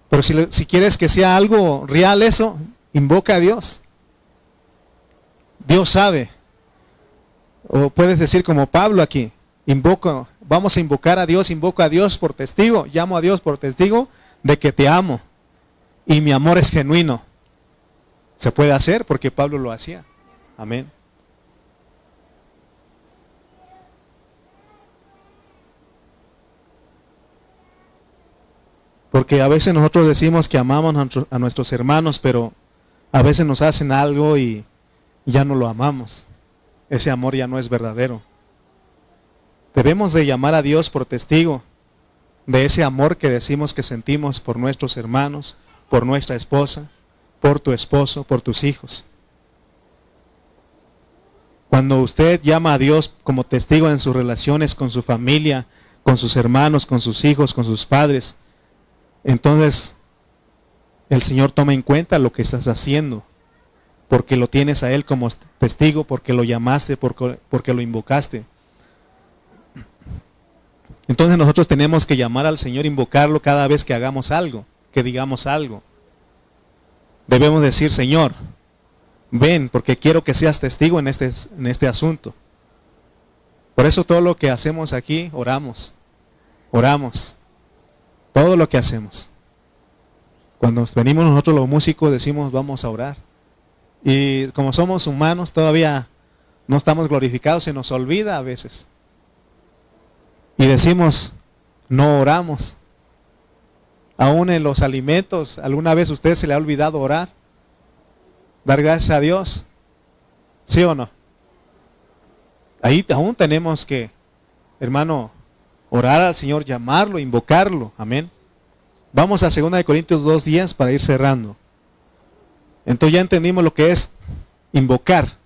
Pero si quieres que sea algo real eso, invoca a Dios. Dios sabe. O puedes decir como Pablo aquí, vamos a invocar a Dios, invoco a Dios por testigo, llamo a Dios por testigo de que te amo. Y mi amor es genuino. Se puede hacer porque Pablo lo hacía. Amén. Porque a veces nosotros decimos que amamos a nuestros hermanos, pero a veces nos hacen algo y ya no lo amamos. Ese amor ya no es verdadero. Debemos de llamar a Dios por testigo de ese amor que decimos que sentimos por nuestros hermanos, por nuestra esposa, por tu esposo, por tus hijos. Cuando usted llama a Dios como testigo en sus relaciones con su familia, con sus hermanos, con sus hijos, con sus padres, entonces el Señor toma en cuenta lo que estás haciendo, porque lo tienes a Él como testigo, porque lo llamaste, porque lo invocaste. Entonces nosotros tenemos que llamar al Señor, invocarlo cada vez que hagamos algo, que digamos algo. Debemos decir, Señor, ven, porque quiero que seas testigo en este asunto. Por eso todo lo que hacemos aquí, oramos. Todo lo que hacemos. Cuando venimos nosotros los músicos decimos, vamos a orar. Y como somos humanos, todavía no estamos glorificados, se nos olvida a veces. Y decimos, no oramos. Aún en los alimentos, ¿alguna vez a usted se le ha olvidado orar? Dar gracias a Dios. ¿Sí o no? Ahí aún tenemos que, hermano, orar al Señor, llamarlo, invocarlo. Amén. Vamos a 2 Corintios 2:10 para ir cerrando. Entonces ya entendimos lo que es invocar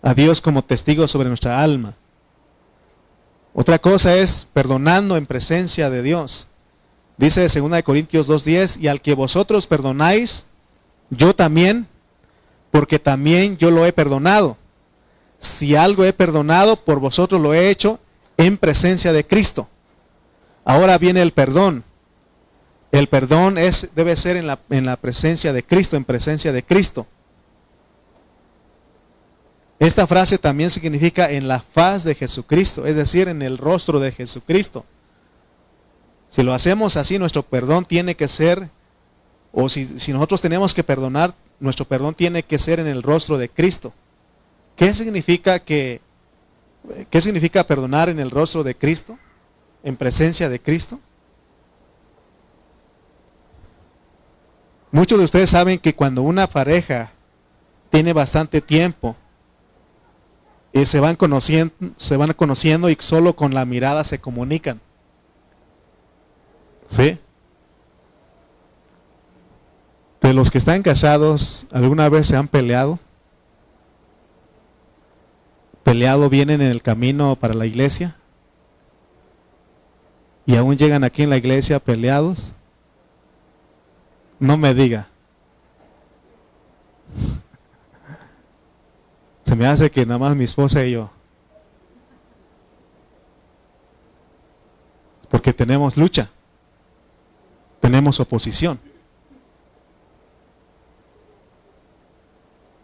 a Dios como testigo sobre nuestra alma. Otra cosa es perdonando en presencia de Dios. Dice 2 Corintios 2:10, y al que vosotros perdonáis, yo también, porque también yo lo he perdonado. Si algo he perdonado, por vosotros lo he hecho en presencia de Cristo. Ahora viene el perdón. El perdón debe ser en la presencia de Cristo, en presencia de Cristo. Esta frase también significa en la faz de Jesucristo, es decir, en el rostro de Jesucristo. Si lo hacemos así, nuestro perdón tiene que ser, o si nosotros tenemos que perdonar, nuestro perdón tiene que ser en el rostro de Cristo. ¿Qué significa perdonar en el rostro de Cristo? En presencia de Cristo. Muchos de ustedes saben que cuando una pareja tiene bastante tiempo, se van conociendo y solo con la mirada se comunican. ¿Sí? De los que están casados, ¿alguna vez se han peleado? ¿Peleado vienen en el camino para la iglesia? ¿Y aún llegan aquí en la iglesia peleados? No me diga. Se me hace que nada más mi esposa y yo. Porque tenemos lucha. Tenemos oposición.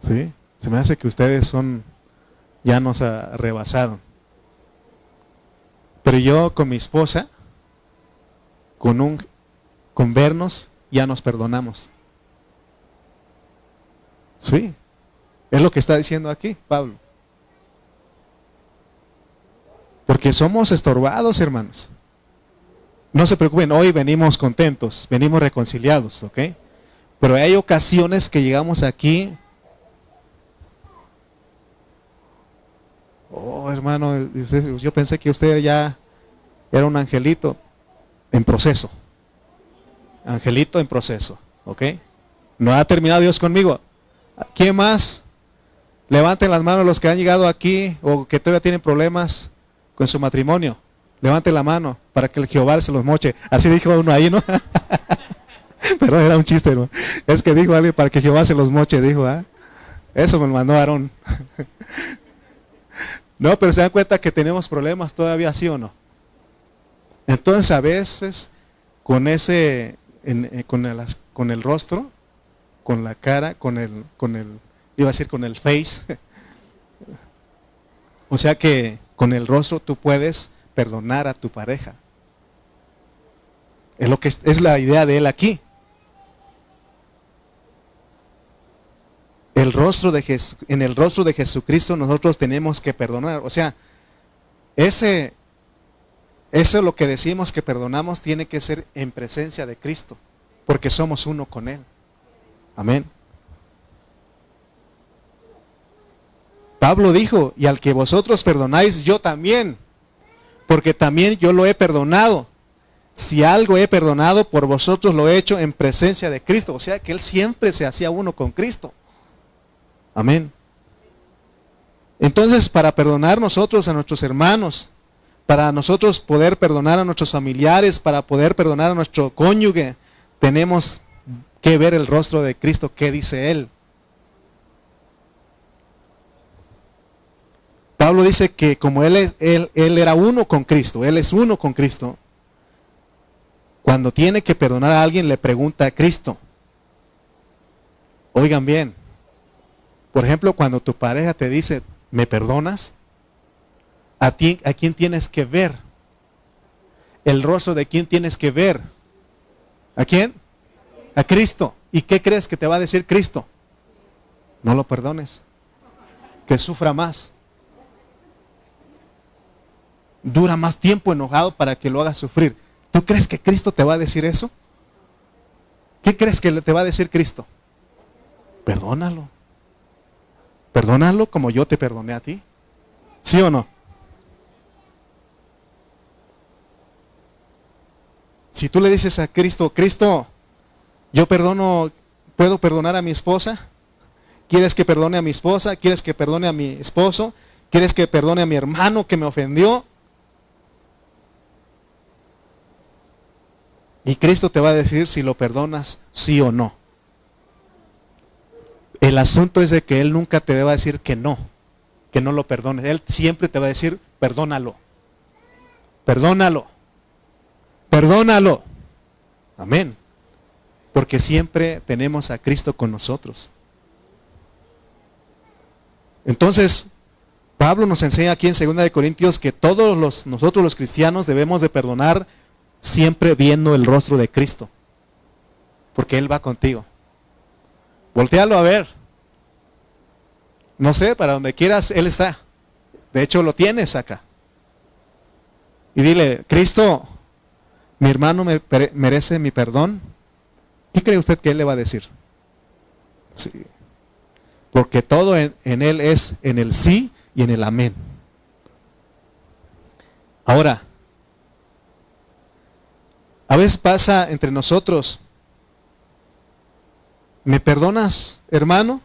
¿Sí? Se me hace que ustedes ya nos rebasaron. Pero yo con mi esposa, con vernos, ya nos perdonamos. Sí. Es lo que está diciendo aquí Pablo. Porque somos estorbados, hermanos. No se preocupen, hoy venimos contentos, venimos reconciliados, ¿ok? Pero hay ocasiones que llegamos aquí. Oh, hermano, yo pensé que usted ya era un angelito en proceso. Angelito en proceso, ¿ok? No ha terminado Dios conmigo. ¿Quién más? Levanten las manos los que han llegado aquí o que todavía tienen problemas con su matrimonio. Levanten la mano para que el Jehová se los moche. Así dijo uno ahí, ¿no? Pero era un chiste, ¿no? Es que dijo alguien para que Jehová se los moche, dijo, ¿ah? Eso me lo mandó Aarón. No, pero se dan cuenta que tenemos problemas todavía, ¿sí o no? Entonces a veces con con el rostro, con la cara, con el face. O sea que con el rostro tú puedes perdonar a tu pareja. Es lo que es la idea de él aquí. En el rostro de Jesucristo nosotros tenemos que perdonar. O sea, eso es lo que decimos que perdonamos, tiene que ser en presencia de Cristo, porque somos uno con Él. Amén. Pablo dijo, y al que vosotros perdonáis, yo también, porque también yo lo he perdonado. Si algo he perdonado, por vosotros lo he hecho en presencia de Cristo. O sea que Él siempre se hacía uno con Cristo. Amén. Entonces, para perdonar nosotros a nuestros hermanos, para nosotros poder perdonar a nuestros familiares, para poder perdonar a nuestro cónyuge, tenemos que ver el rostro de Cristo. ¿Qué dice Él? Pablo dice que como él era uno con Cristo, Él es uno con Cristo, cuando tiene que perdonar a alguien le pregunta a Cristo. Oigan bien, por ejemplo, cuando tu pareja te dice, ¿me perdonas? ¿A quién tienes que ver? ¿El rostro de quién tienes que ver? ¿A quién? A Cristo. ¿Y qué crees que te va a decir Cristo? No lo perdones, que sufra más. Dura más tiempo enojado para que lo hagas sufrir. ¿Tú crees que Cristo te va a decir eso? ¿Qué crees que te va a decir Cristo? Perdónalo. Perdónalo como yo te perdoné a ti. ¿Sí o no? Si tú le dices a Cristo, Cristo, yo perdono, ¿puedo perdonar a mi esposa? ¿Quieres que perdone a mi esposa? ¿Quieres que perdone a mi esposo? ¿Quieres que perdone a mi hermano que me ofendió? Y Cristo te va a decir si lo perdonas, sí o no. El asunto es de que Él nunca te va a decir que no lo perdones. Él siempre te va a decir, perdónalo, perdónalo, perdónalo. Amén. Porque siempre tenemos a Cristo con nosotros. Entonces, Pablo nos enseña aquí en 2 Corintios que nosotros los cristianos debemos de perdonar siempre viendo el rostro de Cristo. Porque Él va contigo. Voltéalo a ver. No sé, para donde quieras, Él está. De hecho, lo tienes acá. Y dile, Cristo, mi hermano merece mi perdón. ¿Qué cree usted que Él le va a decir? Sí. Porque todo en Él es en el sí y en el amén. Ahora, a veces pasa entre nosotros, ¿me perdonas, hermano?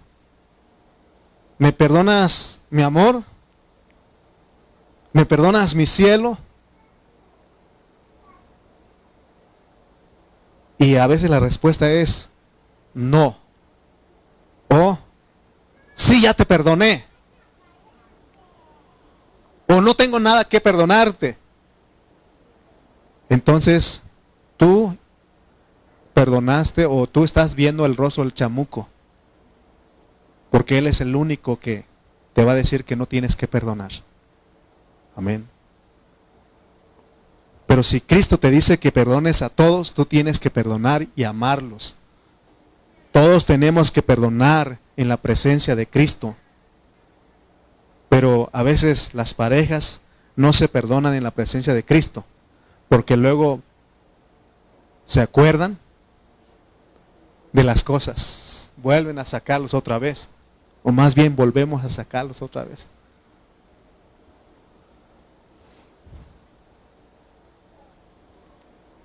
¿Me perdonas, mi amor? ¿Me perdonas, mi cielo? Y a veces la respuesta es no. O sí, ya te perdoné. O no tengo nada que perdonarte. Entonces, tú perdonaste o tú estás viendo el rostro del chamuco. Porque Él es el único que te va a decir que no tienes que perdonar. Amén. Pero si Cristo te dice que perdones a todos, tú tienes que perdonar y amarlos. Todos tenemos que perdonar en la presencia de Cristo. Pero a veces las parejas no se perdonan en la presencia de Cristo, porque luego se acuerdan de las cosas, vuelven a sacarlos otra vez, o más bien volvemos a sacarlos otra vez.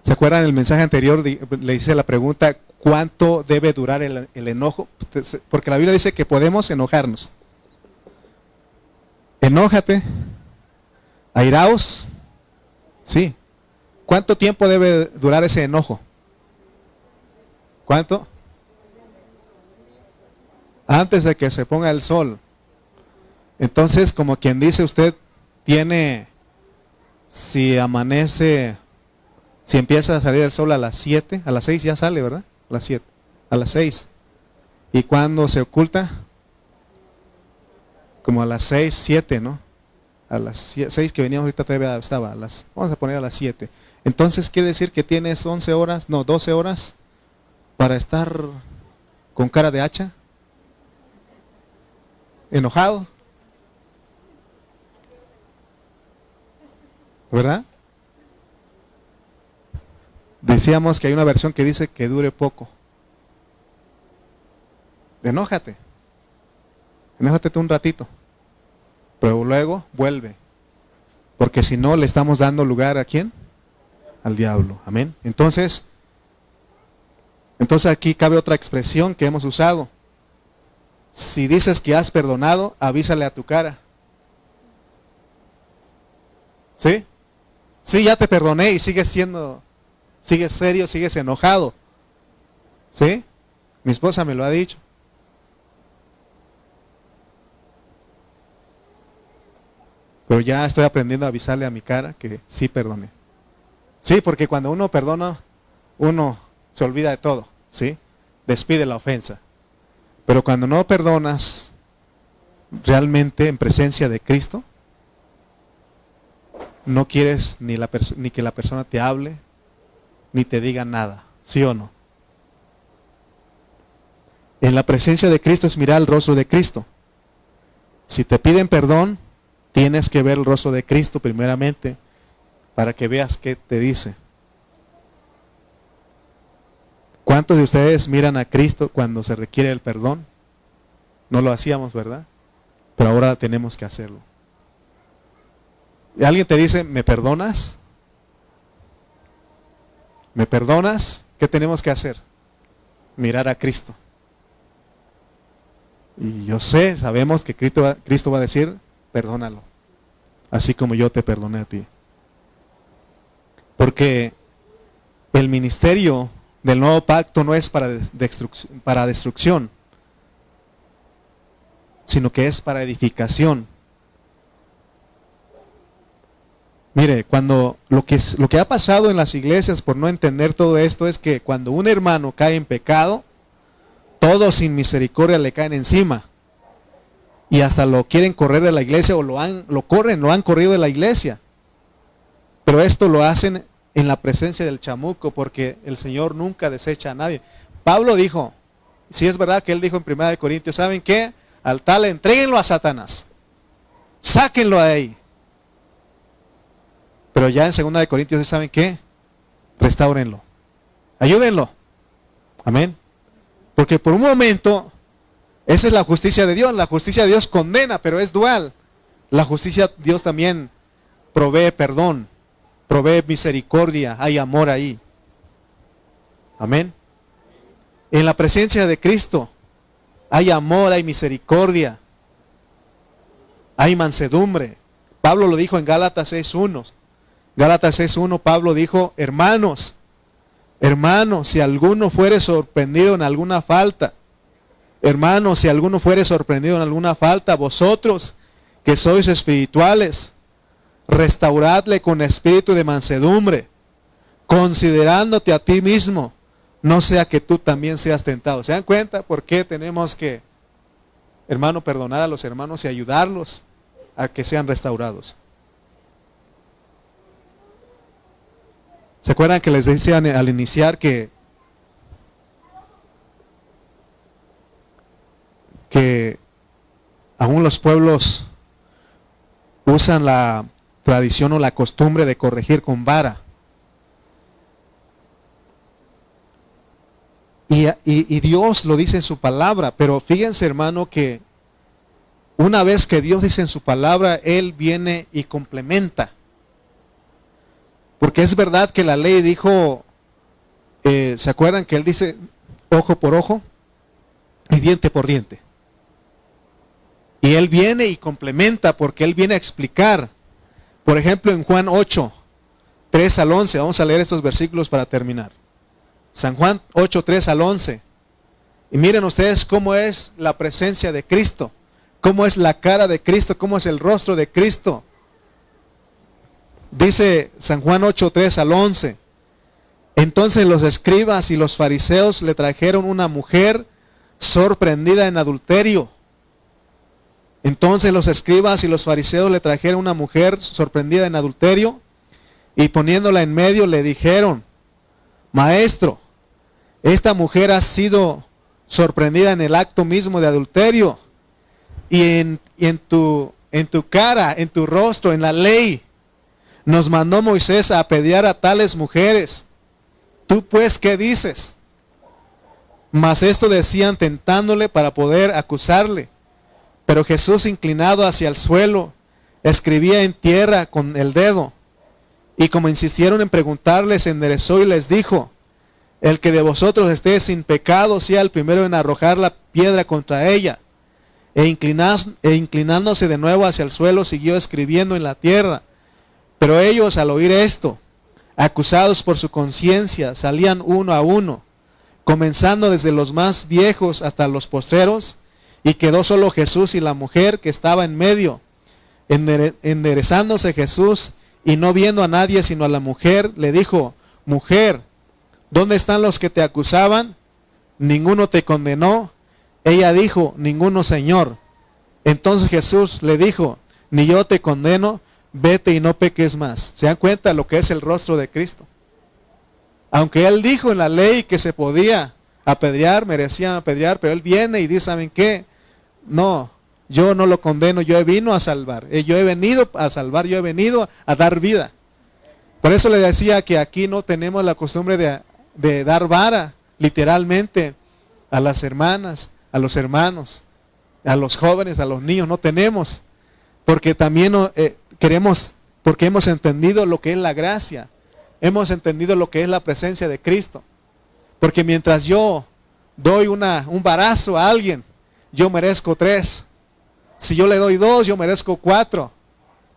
¿Se acuerdan el mensaje anterior? Le hice la pregunta, ¿cuánto debe durar el enojo? Porque la Biblia dice que podemos enojarnos. Enójate, airaos, sí. ¿Cuánto tiempo debe durar ese enojo? ¿Cuánto? Antes de que se ponga el sol. Entonces, como quien dice, usted tiene, si amanece, si empieza a salir el sol a las 7, a las 6 ya sale, ¿verdad? A las 7, a las 6. ¿Y cuando se oculta? Como a las 6, 7, ¿no? A las 6 que veníamos ahorita todavía estaba, vamos a poner a las 7. Entonces quiere decir que tienes 11 horas, no, 12 horas para estar con cara de hacha, enojado, ¿verdad? Decíamos que hay una versión que dice que dure poco. Enójate tú un ratito, pero luego vuelve, porque si no le estamos dando lugar ¿a quién? Al diablo. Amén. Entonces aquí cabe otra expresión que hemos usado. Si dices que has perdonado, avísale a tu cara. ¿Sí? Sí, ya te perdoné y sigues serio, sigues enojado. ¿Sí? Mi esposa me lo ha dicho. Pero ya estoy aprendiendo a avisarle a mi cara que sí perdoné. Sí, porque cuando uno perdona, uno se olvida de todo, ¿sí? Despide la ofensa. Pero cuando no perdonas realmente en presencia de Cristo, no quieres ni que la persona te hable, ni te diga nada, ¿sí o no? En la presencia de Cristo es mirar el rostro de Cristo. Si te piden perdón, tienes que ver el rostro de Cristo primeramente para que veas qué te dice. ¿Cuántos de ustedes miran a Cristo cuando se requiere el perdón? No lo hacíamos, ¿verdad? pero ahora tenemos que hacerlo. Y alguien te dice, ¿me perdonas? ¿Me perdonas? ¿Qué tenemos que hacer? Mirar a Cristo. Y yo sé, sabemos que Cristo va a decir, perdónalo, así como yo te perdoné a ti. Porque el ministerio del nuevo pacto no es para destrucción, sino que es para edificación. Mire, cuando lo que ha pasado en las iglesias por no entender todo esto es que cuando un hermano cae en pecado, todos sin misericordia le caen encima. Y hasta lo quieren correr de la iglesia o lo han corrido de la iglesia. Pero esto lo hacen en la presencia del chamuco, porque el Señor nunca desecha a nadie. Pablo dijo, si es verdad que él dijo en 1 Corintios, ¿saben qué? Al tal entréguenlo a Satanás. Sáquenlo de ahí. Pero ya en 2 Corintios, ¿saben qué? Restáurenlo. Ayúdenlo. Amén. Porque por un momento, esa es la justicia de Dios. La justicia de Dios condena, pero es dual. La justicia de Dios también provee perdón, provee misericordia, hay amor ahí. Amén. En la presencia de Cristo hay amor, hay misericordia, hay mansedumbre. Pablo lo dijo en Gálatas 6:1. Gálatas 6:1, Pablo dijo, hermanos, si alguno fuere sorprendido en alguna falta, vosotros que sois espirituales, restauradle con espíritu de mansedumbre, considerándote a ti mismo, no sea que tú también seas tentado. ¿Se dan cuenta por qué tenemos que, hermano, perdonar a los hermanos y ayudarlos a que sean restaurados? ¿Se acuerdan que les decía al iniciar que aún los pueblos usan la tradición o la costumbre de corregir con vara? Y Dios lo dice en su palabra, pero fíjense, hermano, que una vez que Dios dice en su palabra, Él viene y complementa. Porque es verdad que la ley dijo, ¿se acuerdan que Él dice ojo por ojo y diente por diente? Y Él viene y complementa porque Él viene a explicar. Por ejemplo, en Juan 8, 3 al 11, vamos a leer estos versículos para terminar. San Juan 8, 3 al 11. Y miren ustedes cómo es la presencia de Cristo, cómo es la cara de Cristo, cómo es el rostro de Cristo. Dice San Juan 8, 3 al 11. Entonces los escribas y los fariseos le trajeron una mujer sorprendida en adulterio. Entonces los escribas y los fariseos le trajeron una mujer sorprendida en adulterio y poniéndola en medio le dijeron, Maestro, esta mujer ha sido sorprendida en el acto mismo de adulterio y en tu cara, en tu rostro, en la ley, nos mandó Moisés a apedrear a tales mujeres. ¿Tú pues qué dices? Mas esto decían tentándole para poder acusarle. Pero Jesús, inclinado hacia el suelo, escribía en tierra con el dedo. Y como insistieron en preguntarle, se enderezó y les dijo, el que de vosotros esté sin pecado sea el primero en arrojar la piedra contra ella. E inclinándose de nuevo hacia el suelo, siguió escribiendo en la tierra. Pero ellos, al oír esto, acusados por su conciencia, salían uno a uno, comenzando desde los más viejos hasta los postreros, y quedó solo Jesús y la mujer que estaba en medio. Enderezándose Jesús y no viendo a nadie sino a la mujer, le dijo, mujer, ¿dónde están los que te acusaban? ¿Ninguno te condenó? Ella dijo, ninguno, Señor. Entonces Jesús le dijo, ni yo te condeno, vete y no peques más. ¿Se dan cuenta lo que es el rostro de Cristo? Aunque Él dijo en la ley que se podía apedrear, merecían apedrear, pero Él viene y dice, ¿saben qué? No, yo no lo condeno, yo he venido a salvar. Yo he venido a salvar, yo he venido a dar vida. Por eso le decía que aquí no tenemos la costumbre de dar vara, literalmente, a las hermanas, a los hermanos. a los jóvenes, a los niños, no tenemos, porque también queremos, porque hemos entendido lo que es la gracia, hemos entendido lo que es la presencia de Cristo, porque mientras yo doy un barazo a alguien, yo merezco 3, si yo le doy 2, yo merezco 4,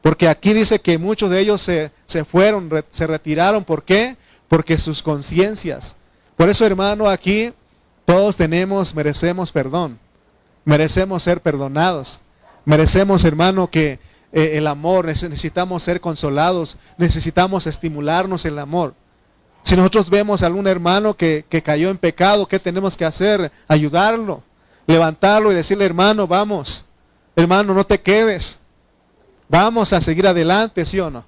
porque aquí dice que muchos de ellos se fueron, se retiraron. ¿Por qué? Porque sus conciencias. Por eso, hermano, aquí todos merecemos perdón, merecemos ser perdonados, merecemos, hermano, que el amor, necesitamos ser consolados, necesitamos estimularnos el amor. Si nosotros vemos a algún hermano que cayó en pecado, ¿qué tenemos que hacer? Ayudarlo, levantarlo y decirle: hermano, vamos, hermano, no te quedes, vamos a seguir adelante, ¿sí o no?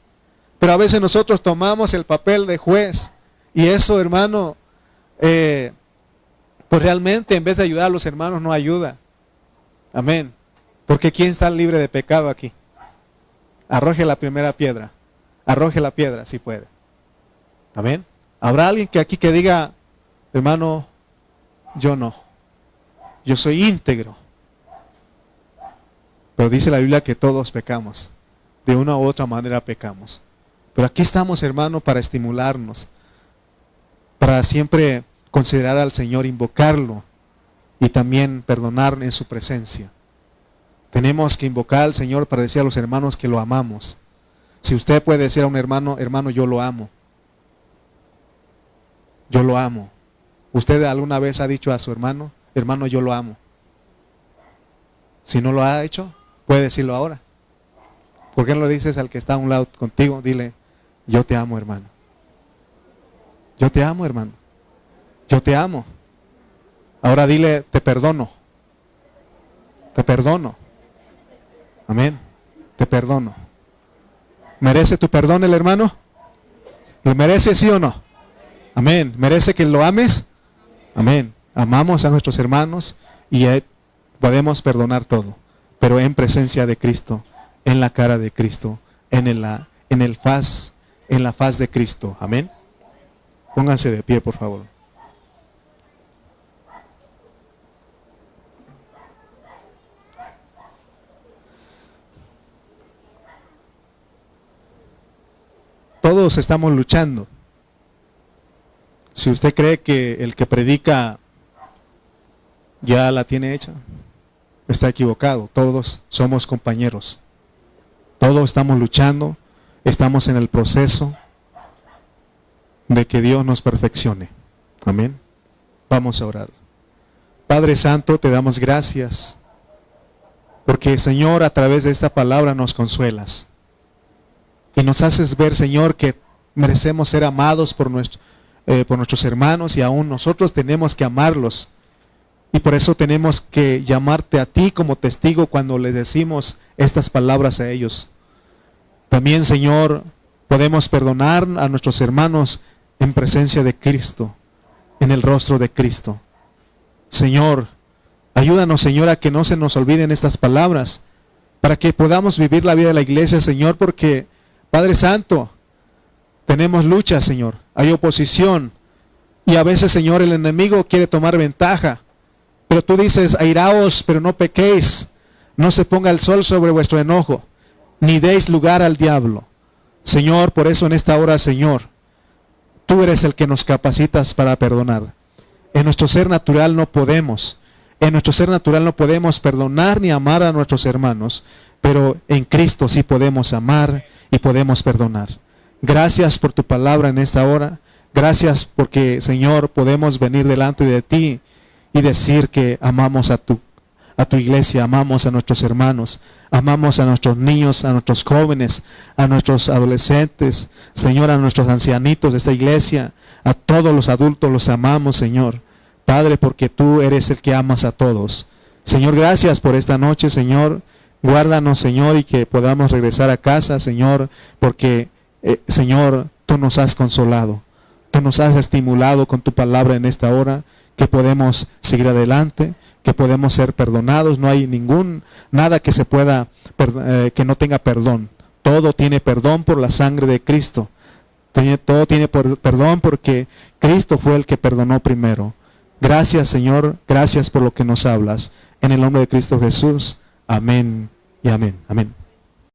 Pero a veces nosotros tomamos el papel de juez, y eso, hermano, pues realmente en vez de ayudar a los hermanos no ayuda. Amén. Porque ¿quién está libre de pecado aquí? Arroje la primera piedra. Arroje la piedra si puede. Amén. ¿Habrá alguien que aquí que diga: hermano, yo no, yo soy íntegro? Pero dice la Biblia que todos pecamos, de una u otra manera pecamos. Pero aquí estamos, hermano, para estimularnos, para siempre considerar al Señor, invocarlo y también perdonar en su presencia. Tenemos que invocar al Señor para decir a los hermanos que lo amamos. Si usted puede decir a un hermano: hermano, yo lo amo, yo lo amo. ¿Usted alguna vez ha dicho a su hermano: hermano, yo lo amo? Si no lo ha hecho, puede decirlo ahora. ¿Por qué no lo dices al que está a un lado contigo? Dile: yo te amo, hermano. Yo te amo, hermano. Yo te amo. Ahora dile: te perdono. Te perdono. Amén. Te perdono. ¿Merece tu perdón el hermano? ¿Lo merece, sí o no? Amén. ¿Merece que lo ames? Amén. Amamos a nuestros hermanos y podemos perdonar todo, pero en presencia de Cristo, en la cara de Cristo, en la faz de Cristo. Amén. Pónganse de pie, por favor. Todos estamos luchando. Si usted cree que el que predica ya la tiene hecha, está equivocado. Todos somos compañeros. Todos estamos luchando, estamos en el proceso de que Dios nos perfeccione. Amén. Vamos a orar. Padre Santo, te damos gracias, porque, Señor, a través de esta palabra nos consuelas. Y nos haces ver, Señor, que merecemos ser amados por nuestros hermanos, y aún nosotros tenemos que amarlos. Y por eso tenemos que llamarte a ti como testigo cuando les decimos estas palabras a ellos. También, Señor, podemos perdonar a nuestros hermanos en presencia de Cristo, en el rostro de Cristo. Señor, ayúdanos, Señor, a que no se nos olviden estas palabras, para que podamos vivir la vida de la iglesia, Señor, porque, Padre Santo, tenemos lucha, Señor, hay oposición, y a veces, Señor, el enemigo quiere tomar ventaja, pero tú dices: airaos, pero no pequéis, no se ponga el sol sobre vuestro enojo, ni deis lugar al diablo. Señor, por eso en esta hora, Señor, tú eres el que nos capacitas para perdonar. En nuestro ser natural no podemos, perdonar ni amar a nuestros hermanos, pero en Cristo sí podemos amar y podemos perdonar. Gracias por tu palabra en esta hora. Gracias porque, Señor, podemos venir delante de ti y decir que amamos a tu iglesia, amamos a nuestros hermanos, amamos a nuestros niños, a nuestros jóvenes, a nuestros adolescentes, Señor, a nuestros ancianitos de esta iglesia, a todos los adultos los amamos, Señor. Padre, porque tú eres el que amas a todos. Señor, gracias por esta noche, Señor. Guárdanos, Señor, y que podamos regresar a casa, Señor, porque, Señor, tú nos has consolado. Tú nos has estimulado con tu palabra en esta hora, que podemos seguir adelante, que podemos ser perdonados. No hay nada que se pueda, que no tenga perdón. Todo tiene perdón por la sangre de Cristo. Todo tiene perdón porque Cristo fue el que perdonó primero. Gracias, Señor, gracias por lo que nos hablas. en el nombre de Cristo Jesús. Amén y amén. Amén.